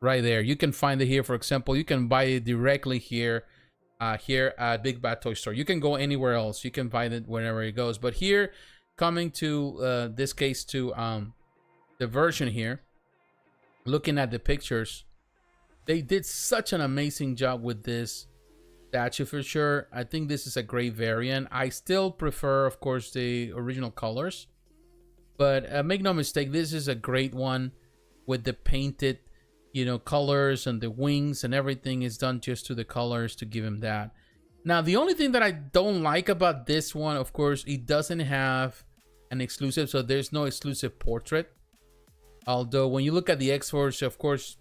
S1: Right there, you can find it here. For example, you can buy it directly here, here at Big Bad Toy Store. You can go anywhere else. You can buy it wherever it goes. But here, coming to this case to the version here, looking at the pictures, they did such an amazing job with this statue for sure. I think this is a great variant. I still prefer, of course, the original colors, but make no mistake, this is a great one with the painted, you know, colors, and the wings and everything is done just to the colors to give him that. Now, the only thing that I don't like about this one, of course, it doesn't have an exclusive, so there's no exclusive portrait. Although when you look at the X-Force, of course,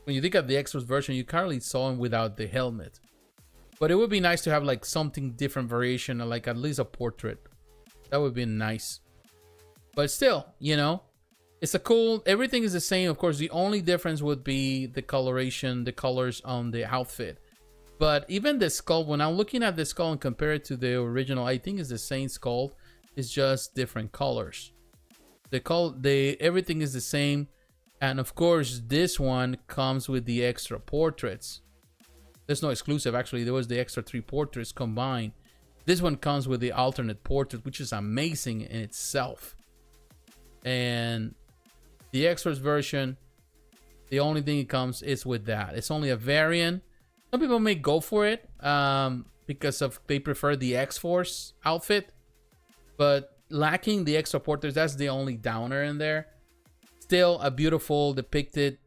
S1: when you think of the X-Force version, you currently saw him without the helmet. But it would be nice to have like something different variation, like at least a portrait. That would be nice. But still, you know, it's a cool, everything is the same. Of course, the only difference would be the coloration, the colors on the outfit. But even the skull, when I'm looking at the skull and compare it to the original, I think it's the same skull. It's just different colors. Everything is the same. And of course, this one comes with the extra portraits. There's no exclusive, actually. There was the extra 3 portraits combined. This one comes with the alternate portrait, which is amazing in itself. And the X-Force version, the only thing it comes is with that. It's only a variant. Some people may go for it because of they prefer the X-Force outfit, but lacking the extra portraits, that's the only downer in there. Still a beautiful depicted,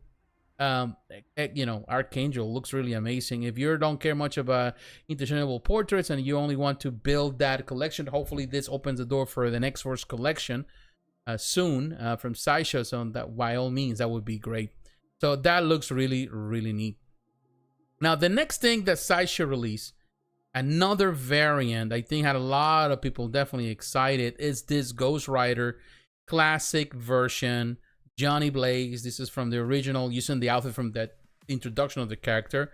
S1: you know, Archangel looks really amazing. If you don't care much about interchangeable portraits and you only want to build that collection, hopefully this opens the door for the next Force collection soon from Sideshow. So that by all means, that would be great. So that looks really, really neat. Now the next thing that Sideshow released, another variant, I think had a lot of people definitely excited, is this Ghost Rider classic version. Johnny Blaze, this is from the original, using the outfit from that introduction of the character.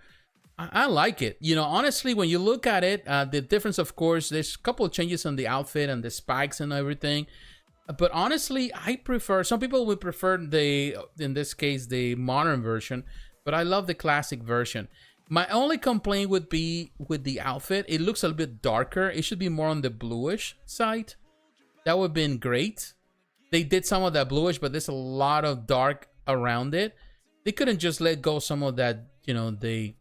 S1: I like it. You know, honestly, when you look at it, the difference, of course, there's a couple of changes on the outfit and the spikes and everything. But honestly, I prefer, some people would prefer the, in this case, the modern version, but I love the classic version. My only complaint would be with the outfit. It looks a little bit darker. It should be more on the bluish side. That would have been great. They did some of that bluish, but there's a lot of dark around it. They couldn't just let go some of that, you know, the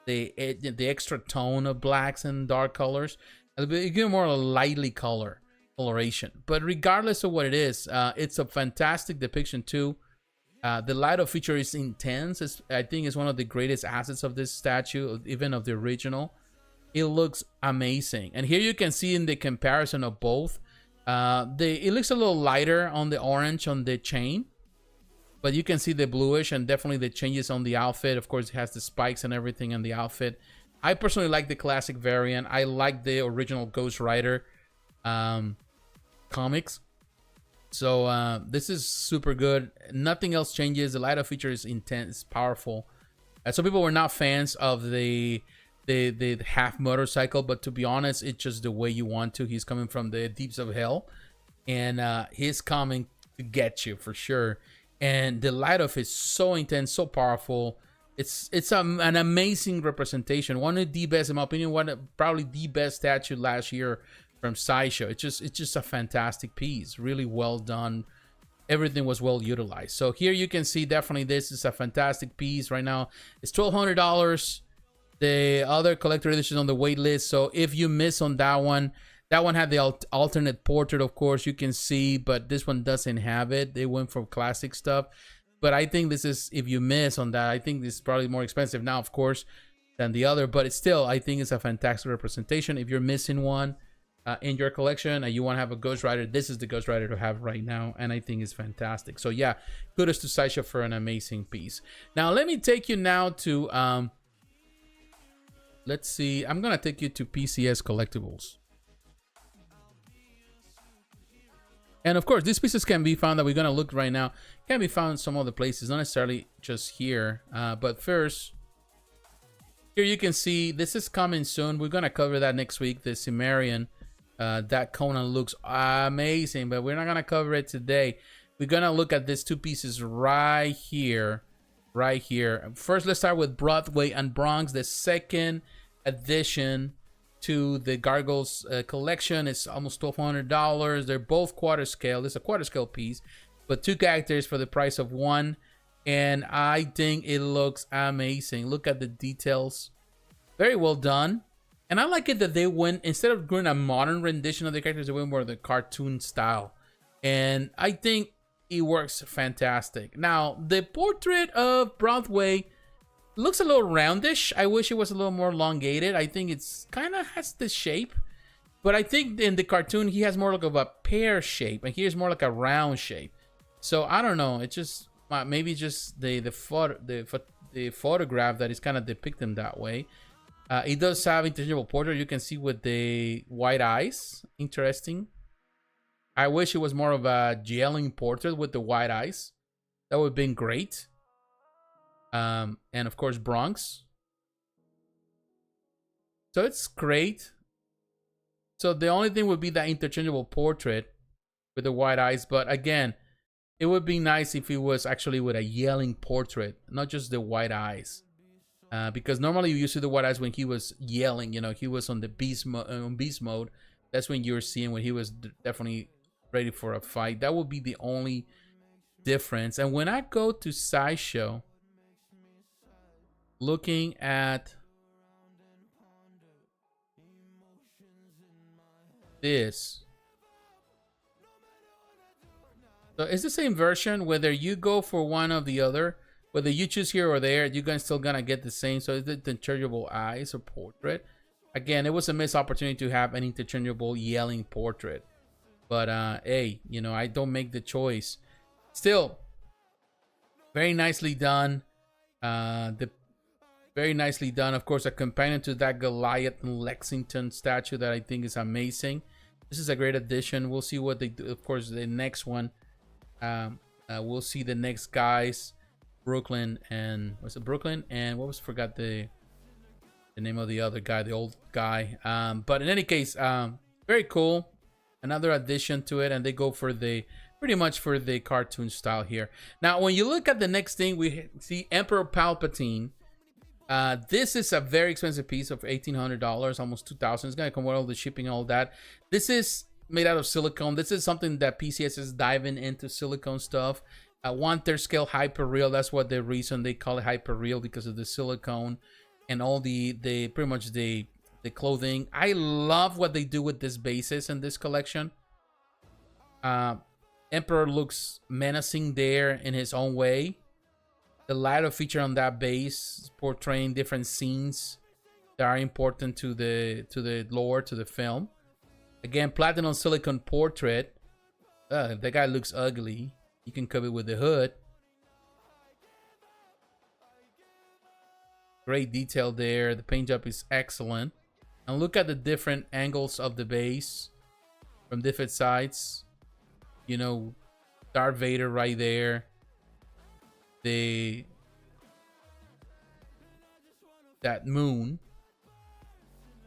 S1: extra tone of blacks and dark colors. Give more lightly coloration. But regardless of what it is, it's a fantastic depiction too. The light-up feature is intense. I think it's one of the greatest assets of this statue, even of the original. It looks amazing. And here you can see in the comparison of both. It looks a little lighter on the orange on the chain, but you can see the bluish and definitely the changes on the outfit. Of course, it has the spikes and everything on the outfit. I personally like the classic variant. I like the original Ghost Rider comics. So this is super good. Nothing else changes. The light-up feature is intense, powerful. Some people were not fans of the half motorcycle, but to be honest, it's just the way you want to. He's coming from the deeps of hell, and he's coming to get you for sure. And the light-up is so intense, so powerful. It's an amazing representation. One of the best, in my opinion, probably the best statue last year from Sideshow. It's just a fantastic piece, really well done. Everything was well utilized. So here you can see definitely this is a fantastic piece. Right now it's $1,200. The other collector edition on the wait list. So if you miss on that one had the alternate portrait, of course, you can see, but this one doesn't have it. They went for classic stuff. But I think this is, if you miss on that, I think this is probably more expensive now, of course, than the other. But it's still, I think it's a fantastic representation. If you're missing one in your collection and you want to have a Ghost Rider, this is the Ghost Rider to have right now. And I think it's fantastic. So yeah, kudos to Sideshow for an amazing piece. Now, let me take you now to... let's see. I'm going to take you to PCS Collectibles. And of course, these pieces can be found that we're going to look right now. Can be found in some other places, not necessarily just here. But first, here you can see this is coming soon. We're going to cover that next week. The Cimmerian That Conan looks amazing, but we're not gonna cover it today. We're gonna look at these two pieces right here. Right here. First, let's start with Broadway and Bronx, the second edition to the Gargoyles collection. It's almost $1,200. They're both quarter scale. It's a quarter scale piece, but two characters for the price of one. And I think it looks amazing. Look at the details. Very well done. And I like it that they went, instead of doing a modern rendition of the characters, they went more the cartoon style. And I think it works fantastic. Now, the portrait of Broadway looks a little roundish. I wish it was a little more elongated. I think it's kind of has the shape. But I think in the cartoon, he has more like of a pear shape. And here's more like a round shape. So, I don't know. It's just, maybe just the photograph that is kind of depict him that way. It does have interchangeable portrait. You can see with the white eyes. Interesting. I wish it was more of a yelling portrait with the white eyes. That would have been great. And of course, Bronx. So it's great. So the only thing would be that interchangeable portrait with the white eyes. But again, it would be nice if it was actually with a yelling portrait, not just the white eyes. Because normally you see the white eyes when he was yelling. You know, he was on the beast mode. That's when you were seeing when he was definitely ready for a fight. That would be the only difference. And when I go to Sideshow, looking at this, so it's the same version whether you go for one or the other. Whether you choose here or there, you're gonna still gonna get the same. So it's the interchangeable eyes or portrait. Again, it was a missed opportunity to have an interchangeable yelling portrait. But hey, you know, I don't make the choice. Still, very nicely done. Very nicely done. Of course, a companion to that Goliath and Lexington statue that I think is amazing. This is a great addition. We'll see what they do. Of course, the next one. We'll see the next guys. Brooklyn and what's it? Brooklyn and what was forgot the name of the other guy, the old guy. But in any case, very cool. Another addition to it, and they go for the pretty much for the cartoon style here. Now, when you look at the next thing, we see Emperor Palpatine. This is a very expensive piece of $1,800, almost $2,000. It's gonna come with all the shipping and all that. This is made out of silicone. This is something that PCS is diving into silicone stuff. 1/3 scale hyper real. That's what the reason they call it hyper real, because of the silicone and all the pretty much the clothing. I love what they do with this bases in this collection. Emperor looks menacing there in his own way. The lighter feature on that base is portraying different scenes that are important to the lore, to the film. Again, platinum silicone portrait. That guy looks ugly. You can cover it with the hood. Great detail there. The paint job is excellent. And look at the different angles of the base from different sides. You know, Darth Vader right there. That moon.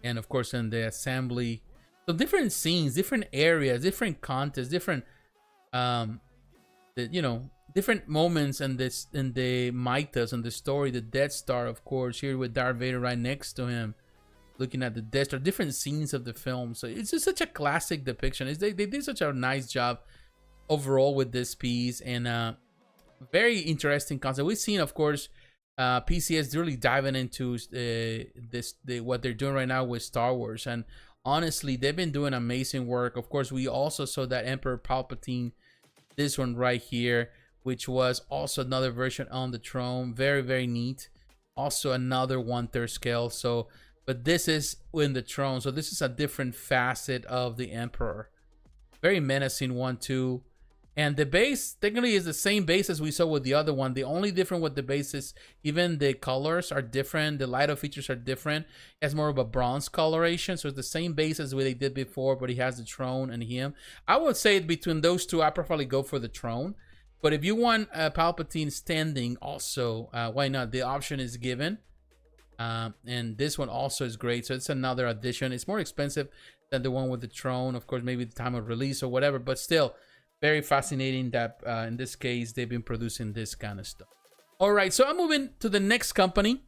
S1: And of course in the assembly. So different scenes, different areas, different contests, different different moments in this, in the mythos and the story. The Death Star, of course, here with Darth Vader right next to him, looking at the Death Star, different scenes of the film. So it's just such a classic depiction. They did such a nice job overall with this piece, and very interesting concept. We've seen, of course, PCS really diving into what they're doing right now with Star Wars, and honestly, they've been doing amazing work. Of course, we also saw that Emperor Palpatine, this one right here, which was also another version on the throne. Very, very neat. Also another 1/3 scale. So, but this is in the throne. So this is a different facet of the Emperor. Very menacing one too. And the base technically is the same base as we saw with the other one. The only difference with the base is even the colors are different. The lighter features are different. It has more of a bronze coloration. So it's the same base as what they did before, but he has the throne and him. I would say between those two, I probably go for the throne. But if you want Palpatine standing also, why not? The option is given. And this one also is great. So it's another addition. It's more expensive than the one with the throne. Of course, maybe the time of release or whatever, but still very fascinating that in this case, they've been producing this kind of stuff. All right, so I'm moving to the next company.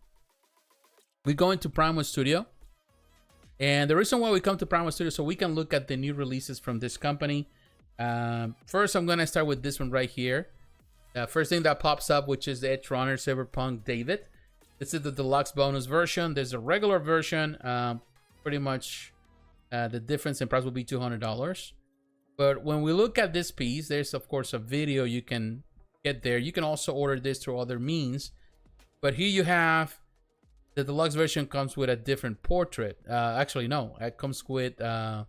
S1: We go into Prime1 Studio. And the reason why we come to Prime1 Studio, so we can look at the new releases from this company. First, I'm going to start with this one right here. First thing that pops up, which is the Edge Runner Cyberpunk David. This is the deluxe bonus version. There's a regular version. Pretty much the difference in price will be $200. But when we look at this piece, there's of course a video you can get there. You can also order this through other means. But here you have the deluxe version comes with a different portrait. Actually, no, it comes with the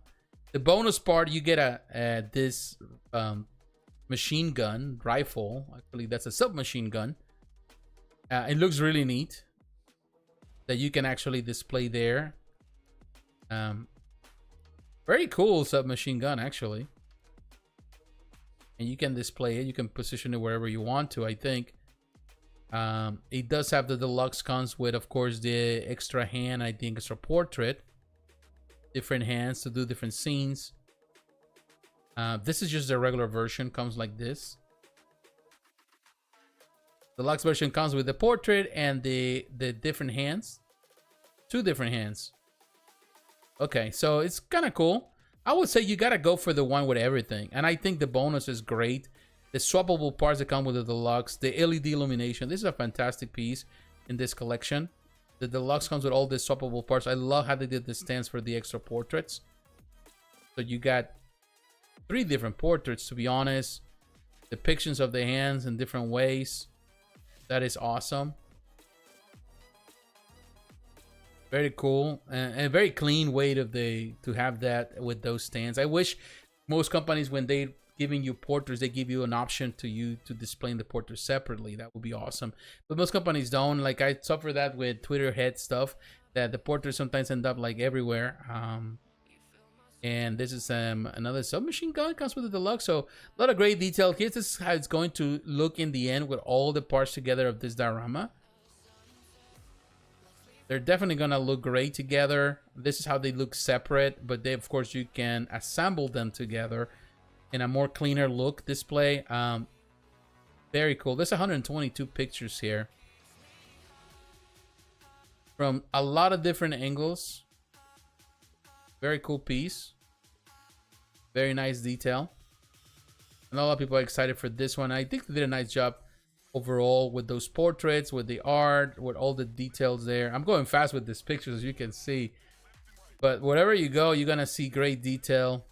S1: bonus part. You get this machine gun rifle. Actually, that's a submachine gun. It looks really neat that you can actually display there. Very cool submachine gun, actually. And you can display it. You can position it wherever you want to, I think. It does have the deluxe, comes with, of course, the extra hand, I think extra portrait. Different hands to do different scenes. This is just the regular version, comes like this. The deluxe version comes with the portrait and the different hands. 2 different hands. Okay, so it's kind of cool. I would say you gotta go for the one with everything. And I think the bonus is great. The swappable parts that come with the deluxe, the LED illumination. This is a fantastic piece in this collection. The deluxe comes with all the swappable parts. I love how they did the stands for the extra portraits. So you got 3 different portraits, to be honest. Depictions of the hands in different ways. That is awesome. Very cool and a very clean way to have that with those stands. I wish most companies, when they giving you portraits, they give you an option to display the portrait separately. That would be awesome. But most companies don't. Like, I suffer that with Twitter head stuff, that the portraits sometimes end up like everywhere. And this is another submachine gun, comes with the deluxe. So a lot of great detail. Here's this is how it's going to look in the end with all the parts together of this diorama. They're definitely gonna look great together. This is how they look separate, but they, of course, you can assemble them together in a more cleaner look display. Very cool. There's 122 pictures here from a lot of different angles. Very cool piece. Very nice detail. And a lot of people are excited for this one. I think they did a nice job overall with those portraits, with the art, with all the details there. I'm going fast with these pictures, as you can see. But wherever you go, you're going to see great detail.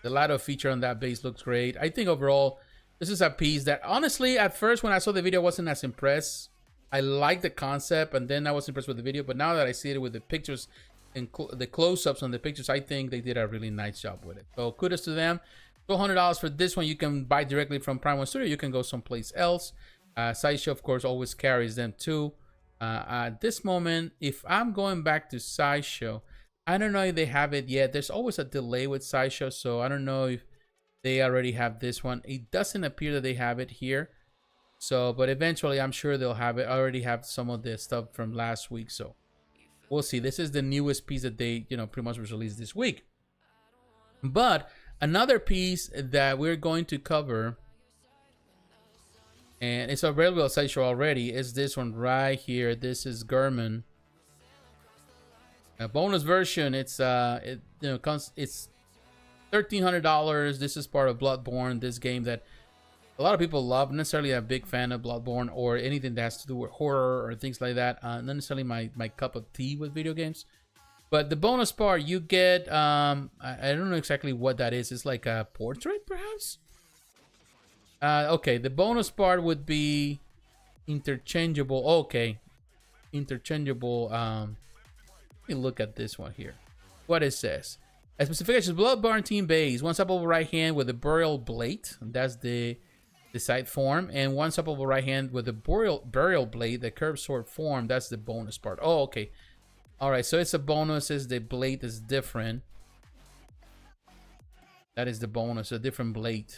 S1: The Lado feature on that base looks great. I think overall, this is a piece that, honestly, at first when I saw the video, I wasn't as impressed. I liked the concept, and then I was impressed with the video. But now that I see it with the pictures and the close-ups on the pictures, I think they did a really nice job with it. So kudos to them. $200 for this one. You can buy directly from Prime1 Studio. You can go someplace else. Sideshow, of course, always carries them too. At this moment, if I'm going back to Sideshow, I don't know if they have it yet. There's always a delay with Sideshow, so I don't know if they already have this one. It doesn't appear that they have it here. So, but eventually, I'm sure they'll have it. I already have some of the stuff from last week, so we'll see. This is the newest piece that they, pretty much was released this week. But another piece that we're going to cover, and it's available at Sideshow already, is this one right here. This is German. A bonus version. It's it's $1,300. This is part of Bloodborne, this game that a lot of people love. Not necessarily a big fan of Bloodborne or anything that has to do with horror or things like that. Not necessarily my cup of tea with video games. But the bonus part, you get, I don't know exactly what that is. It's like a portrait, perhaps? Okay, the bonus part would be interchangeable. Okay, interchangeable. Let me look at this one here. What it says. A specification: Bloodborne team base. One swappable right hand with a burial blade. That's the side form. And one swappable right hand with a burial blade, the curved sword form. That's the bonus part. Oh, okay. All right, so it's a bonus. Is the blade is different. That is the bonus, a different blade.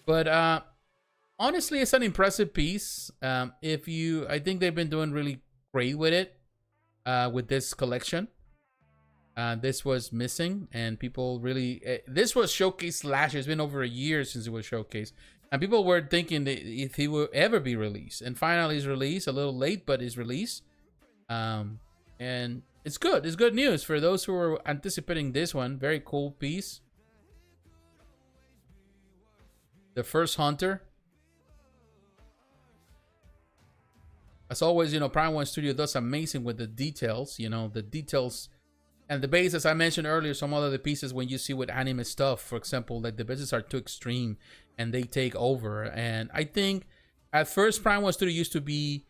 S1: But honestly, it's an impressive piece. I think they've been doing really great with it, with this collection. This was missing, and people really... this was showcased last year. It's been over a year since it was showcased. And people were thinking that if he will ever be released. And finally he's released, a little late, but he's released. And it's good. It's good news for those who were anticipating this one. Very cool piece. The first Hunter. As always, you know, Prime1 Studio does amazing with the details. You know, the details and the base, as I mentioned earlier, some other pieces when you see with anime stuff, for example, like the bases are too extreme and they take over. And I think at first Prime1 Studio used to be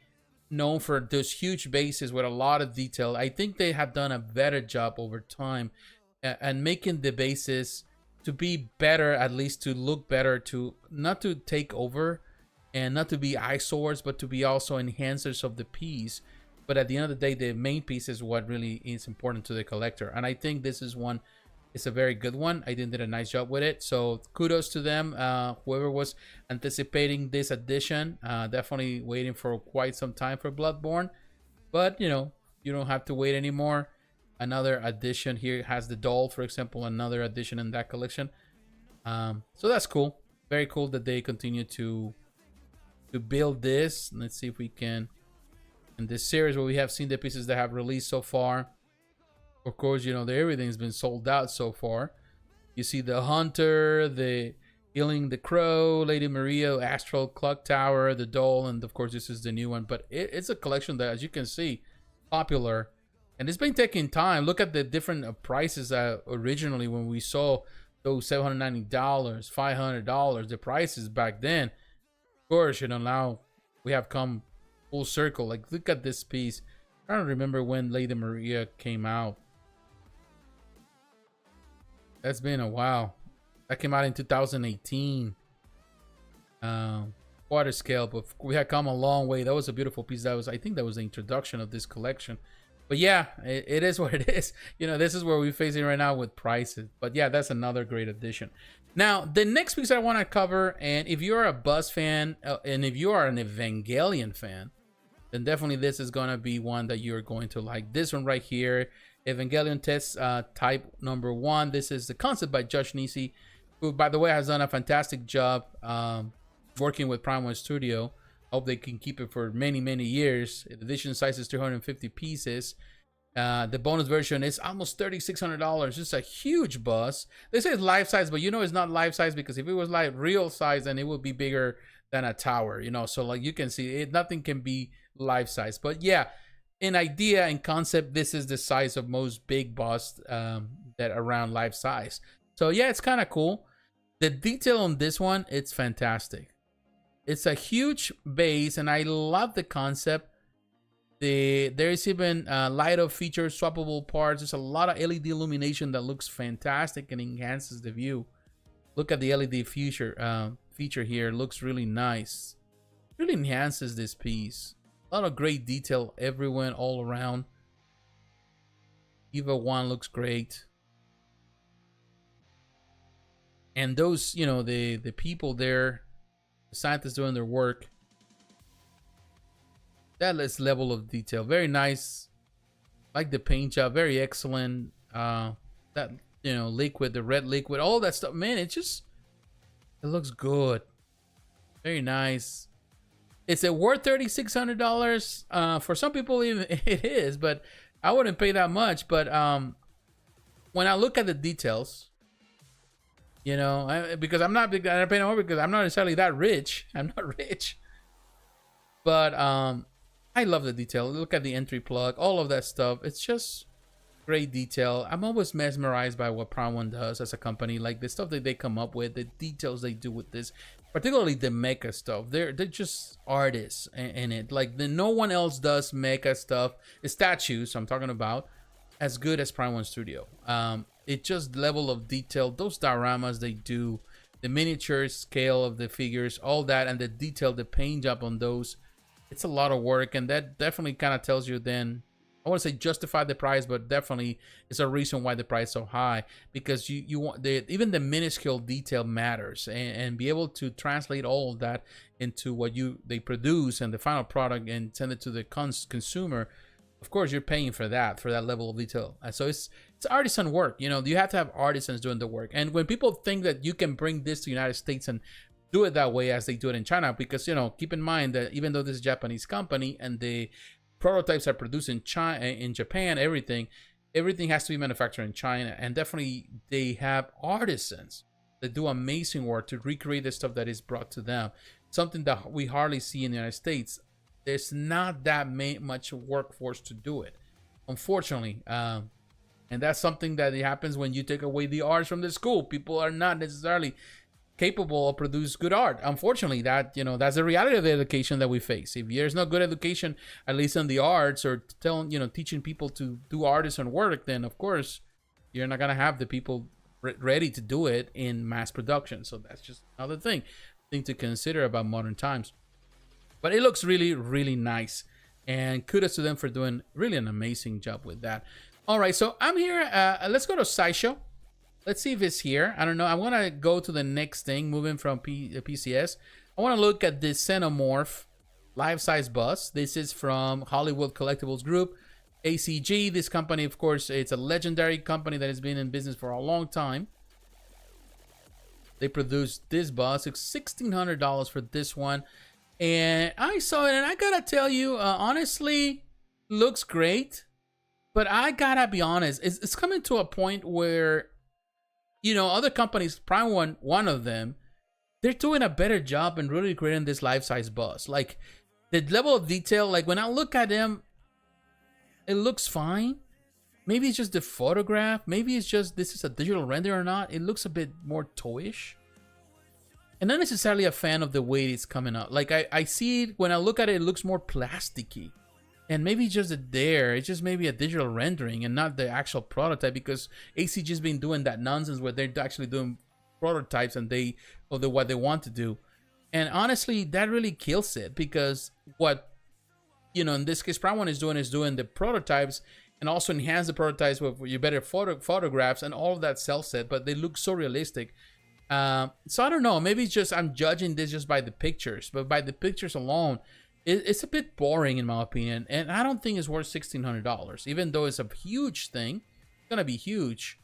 S1: known for those huge bases with a lot of detail. I think they have done a better job over time and making the bases to be better, at least to look better, to not to take over and not to be eyesores, but to be also enhancers of the piece. But at the end of the day, the main piece is what really is important to the collector. And I think this is one, it's a very good one. I think they did a nice job with it. So kudos to them. Whoever was anticipating this edition, definitely waiting for quite some time for Bloodborne. But, you know, you don't have to wait anymore. Another edition here has the doll, for example, another edition in that collection. So that's cool. Very cool that they continue to build this. Let's see if we can, in this series where we have seen the pieces that have released so far. Of course, you know, everything's been sold out so far. You see the Hunter, the Healing the Crow, Lady Maria, Astral Clock Tower, the doll, and of course this is the new one. But it's a collection that, as you can see, popular. And it's been taking time. Look at the different prices originally when we saw those $790, $500, the prices back then. Of course, you know, now we have come full circle. Like, look at this piece. I don't remember when Lady Maria came out. That's been a while. That came out in 2018. Quarter scale, but we had come a long way. That was a beautiful piece. That was, I think that was the introduction of this collection. But yeah, it is what it is. You know, this is where we're facing right now with prices. But yeah, that's another great addition. Now, the next piece I want to cover, and if you're a Buzz fan, and if you are an Evangelion fan, then definitely this is going to be one that you're going to like. This one right here, Evangelion Test Type number 1. This is the concept by Josh Nisi, who, by the way, has done a fantastic job working with Prime1 Studio. Hope they can keep it for many, many years. The edition size is 350 pieces. The bonus version is almost $3,600. It's a huge bus. They say it's life size, but you know it's not life size, because if it was like real size, then it would be bigger than a tower, you know. So like you can see, nothing can be life size. But yeah, in idea and concept, this is the size of most big busts that around life size. So yeah, it's kind of cool. The detail on this one, it's fantastic. It's a huge base, and I love the concept. There is even light up features, swappable parts. There's a lot of LED illumination that looks fantastic and enhances the view. Look at the LED feature here. Looks really nice. Really enhances this piece. A lot of great detail everywhere, all around. EVA 1 looks great. And those, you know, the people there, the scientists doing their work. That is level of detail. Very nice. Like the paint job. Very excellent. That, you know, liquid, the red liquid, all that stuff. Man, it looks good. Very nice. Is it worth $3,600? For some people, even it is, but I wouldn't pay that much. But when I look at the details, you know, because I'm not paying more because I'm not necessarily that rich. I'm not rich. But I love the detail. Look at the entry plug, all of that stuff. It's just great detail. I'm always mesmerized by what Prime1 does as a company. Like the stuff that they come up with, the details they do with this, particularly the mecha stuff. They're just artists in it. Like no one else does mecha stuff, the statues I'm talking about, as good as Prime1 Studio. It just level of detail, those dioramas they do, the miniature scale of the figures, all that, and the detail, the paint job on those. It's a lot of work, and that definitely kind of tells you then I want to say justify the price, but definitely it's a reason why the price is so high, because you want even the minuscule detail matters, and be able to translate all of that into what they produce and the final product and send it to the consumer. Of course, you're paying for that level of detail. And so it's artisan work. You know, you have to have artisans doing the work. And when people think that you can bring this to the United States and do it that way as they do it in China, because, you know, keep in mind that even though this is a Japanese company and the prototypes are produced in China, in Japan, everything has to be manufactured in China, and definitely they have artisans that do amazing work to recreate the stuff that is brought to them. Something that we hardly see in the United States. There's not that much workforce to do it, unfortunately, and that's something that happens when you take away the arts from the school. People are not necessarily capable of produce good art. Unfortunately, that, you know, that's the reality of the education that we face. If there's no good education, at least in the arts, or teaching people to do artisan work, then of course you're not gonna have the people ready to do it in mass production. So that's just another thing to consider about modern times. But it looks really, really nice, and kudos to them for doing really an amazing job with that. All right, so I'm here. Let's go to Sideshow. Let's see if it's here. I don't know. I want to go to the next thing, moving from PCS. I want to look at this Xenomorph life-size bus. This is from Hollywood Collectibles Group, ACG. This company, of course, it's a legendary company that has been in business for a long time. They produced this bus. It's $1,600 for this one. And I saw it, and I gotta tell you, honestly, looks great. But I gotta be honest, it's coming to a point where, you know, other companies, Prime1, one of them, they're doing a better job in really creating this life-size bus. Like, the level of detail, like when I look at them, it looks fine. Maybe it's just the photograph. Maybe it's just this is a digital render or not. It looks a bit more toyish. And not necessarily a fan of the way it's coming out. Like, I see it, when I look at it, it looks more plasticky. And maybe just it's just maybe a digital rendering and not the actual prototype, because ACG's been doing that nonsense where they're actually doing prototypes and what they want to do. And honestly, that really kills it, because what, you know, in this case, Prime1 is doing the prototypes and also enhance the prototypes with your better photographs, and all of that sells it, but they look so realistic. So I don't know, maybe it's just I'm judging this just by the pictures, but by the pictures alone, it's a bit boring in my opinion, and I don't think it's worth $1,600. Even though it's a huge thing, it's gonna be huge.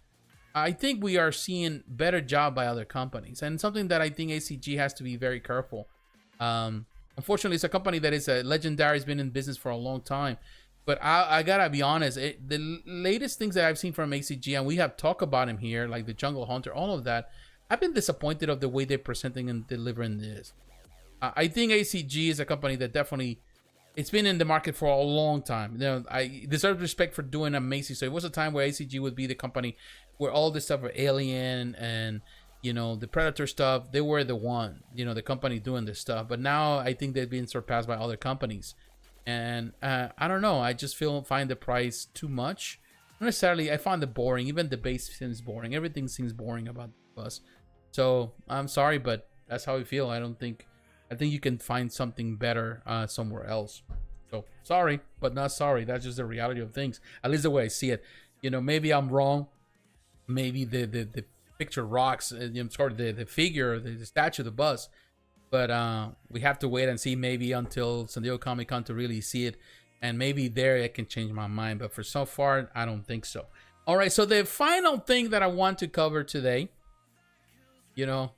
S1: I think we are seeing better job by other companies, and something that I think ACG has to be very careful. Unfortunately, it's a company that is a legendary, has been in business for a long time. But I gotta be honest, the latest things that I've seen from ACG, and we have talked about him here, like the Jungle Hunter, all of that, I've been disappointed of the way they're presenting and delivering this. I think ACG is a company that definitely, it's been in the market for a long time. You know, I deserve respect for doing amazing. So it was a time where ACG would be the company where all this stuff for Alien and, you know, the Predator stuff, they were the one, you know, the company doing this stuff. But now I think they've been surpassed by other companies. And I don't know, I just find the price too much. Not necessarily, I find it boring. Even the base seems boring. Everything seems boring about the bus. So I'm sorry, but that's how I feel. I think you can find something better somewhere else. So sorry, but not sorry. That's just the reality of things. At least the way I see it. You know, maybe I'm wrong. Maybe the picture rocks. The figure, the statue, the bus. But we have to wait and see, maybe until San Diego Comic-Con to really see it. And maybe there I can change my mind. But for so far, I don't think so. All right, so the final thing that I want to cover today, you know,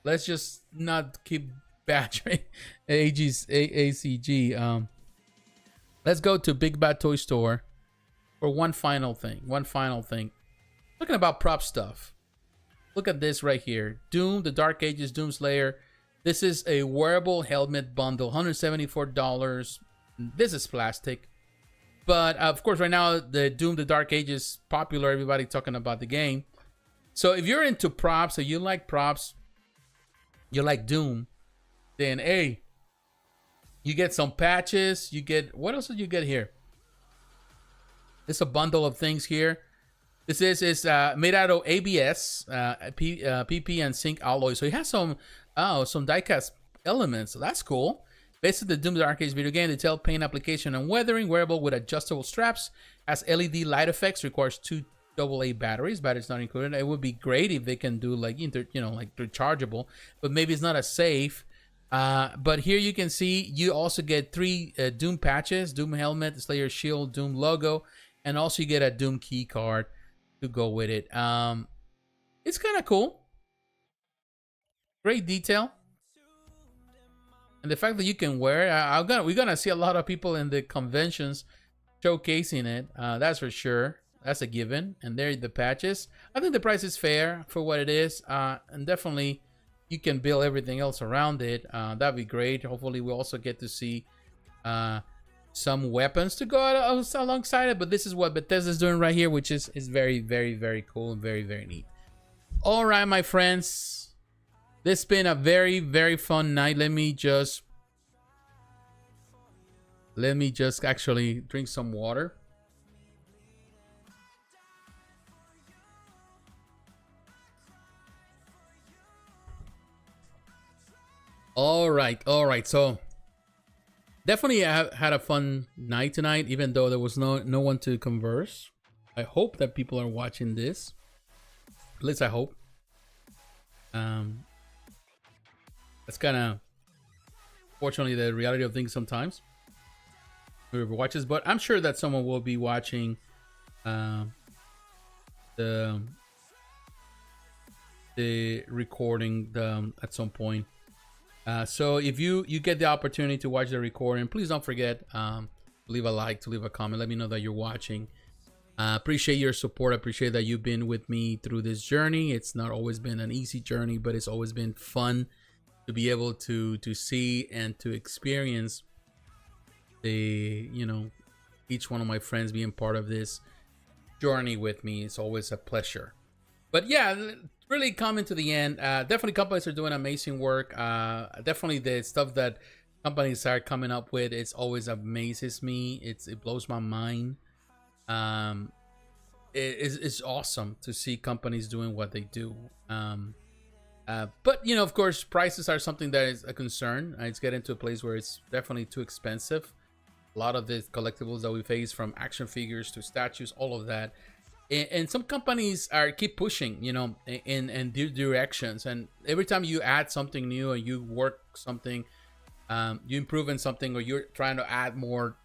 S1: let's just not keep badgering ACG. Let's go to Big Bad Toy Store for one final thing. Talking about prop stuff. Look at this right here. Doom, the Dark Ages Doom Slayer. This is a wearable helmet bundle, $174. This is plastic. But of course, right now, the Doom, the Dark Ages is popular. Everybody talking about the game. So if you're into props, or you like props, you like Doom, then hey, you get some patches. You get, what else did you get here? It's a bundle of things here. This is made out of ABS, PP and zinc alloy. So it has some diecast elements. So that's cool. Based on the Doom Arcade video game, detailed paint application and weathering, wearable with adjustable straps, has LED light effects, requires 2 AA batteries. Batteries not included. It would be great if they can do like like rechargeable, but maybe it's not as safe. But here you can see you also get 3 Doom patches, Doom helmet, Slayer shield, Doom logo, and also you get a Doom key card to go with it. It's kind of cool. Great detail. And the fact that you can wear it, we're gonna see a lot of people in the conventions showcasing it. That's for sure. That's a given. And there are the patches. I think the price is fair for what it is. And definitely you can build everything else around it. That'd be great. Hopefully we also get to see some weapons to go alongside it. But this is what Bethesda's doing right here, which is very, very, very cool and very, very neat. All right, my friends. This has been a very, very fun night. Let me just actually drink some water. All right. So definitely I had a fun night tonight, even though there was no one to converse. I hope that people are watching this. At least I hope. That's kind of, fortunately, the reality of things sometimes. Whoever watches, but I'm sure that someone will be watching the recording at some point. So if you get the opportunity to watch the recording, please don't forget leave a like, to leave a comment. Let me know that you're watching. Appreciate your support. Appreciate that you've been with me through this journey. It's not always been an easy journey, but it's always been fun to be able to see and to experience the each one of my friends being part of this journey with me. It's always a pleasure. But yeah, really coming to the end. Definitely companies are doing amazing work. Definitely the stuff that companies are coming up with, it's always amazes me. It blows my mind. It's awesome to see companies doing what they do. But of course, prices are something that is a concern. It's getting to a place where it's definitely too expensive. A lot of the collectibles that we face, from action figures to statues, all of that, and some companies keep pushing, in directions. And every time you add something new, or you work something, you improve in something, or you're trying to add more,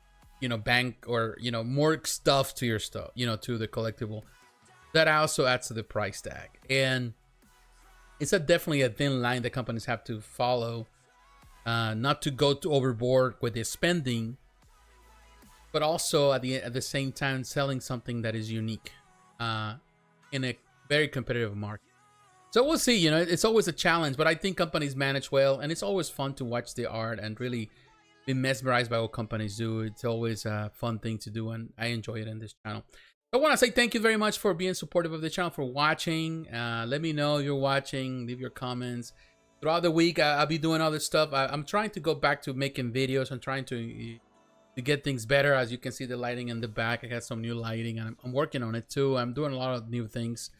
S1: bank, or more stuff to your stuff, to the collectible, that also adds to the price tag. And it's definitely a thin line that companies have to follow, not to go too overboard with their spending, but also at the same time selling something that is unique in a very competitive market. So we'll see. It's always a challenge, but I think companies manage well, and it's always fun to watch the art and really be mesmerized by what companies do. It's always a fun thing to do, and I enjoy it in this channel. I want to say thank you very much for being supportive of the channel, for watching. Let me know if you're watching. Leave your comments. Throughout the week, I'll be doing other stuff. I'm trying to go back to making videos. I'm trying to get things better. As you can see, the lighting in the back, I got some new lighting, and I'm working on it too. I'm doing a lot of new things.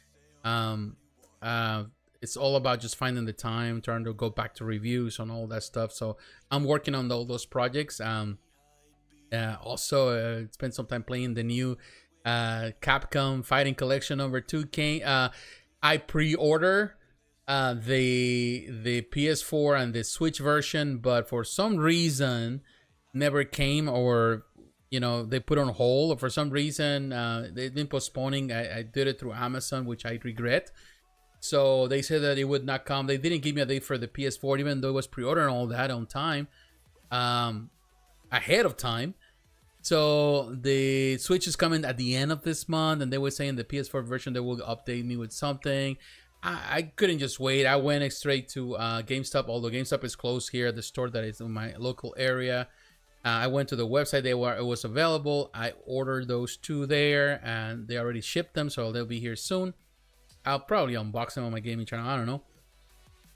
S1: It's all about just finding the time, trying to go back to reviews and all that stuff. So I'm working on all those projects. Also, spent some time playing the new Capcom Fighting Collection number 2K. I pre-order the PS4 and the Switch version, but for some reason never came, or they put on hold, or for some reason they've been postponing. I did it through Amazon, which I regret. So they said that it would not come. They didn't give me a date for the PS4, even though it was pre-ordered and all that on time, ahead of time. So the Switch is coming at the end of this month, and they were saying the PS4 version, they will update me with something. I couldn't just wait. I went straight to GameStop, although GameStop is closed here, the store that is in my local area. I went to the website. It was available. I ordered those two there, and they already shipped them, so they'll be here soon. I'll probably unbox them on my gaming channel. I don't know.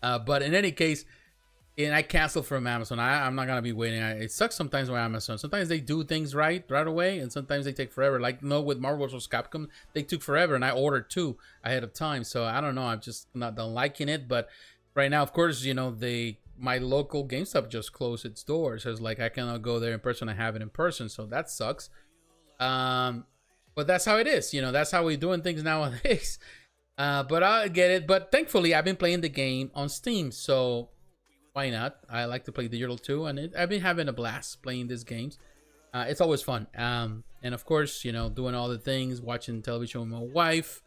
S1: But in any case, and I canceled from Amazon. I'm not gonna be waiting. It sucks sometimes with Amazon. Sometimes they do things right away, and sometimes they take forever. Like with Marvel vs. Capcom, they took forever, and I ordered 2 ahead of time. So I don't know. I'm just not done liking it. But right now, of course, they my local GameStop just closed its doors. So it's like I cannot go there in person. I have it in person, so that sucks. But that's how it is. You know, that's how we're doing things nowadays. But I get it. But thankfully, I've been playing the game on Steam, so why not? I like to play digital too, and I've been having a blast playing these games. It's always fun. And of course, you know, doing all the things, watching television with my wife.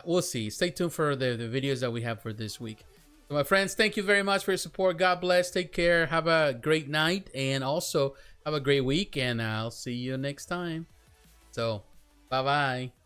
S1: We'll see. Stay tuned for the videos that we have for this week. So my friends, thank you very much for your support. God bless. Take care. Have a great night, and also have a great week. And I'll see you next time. So, bye-bye.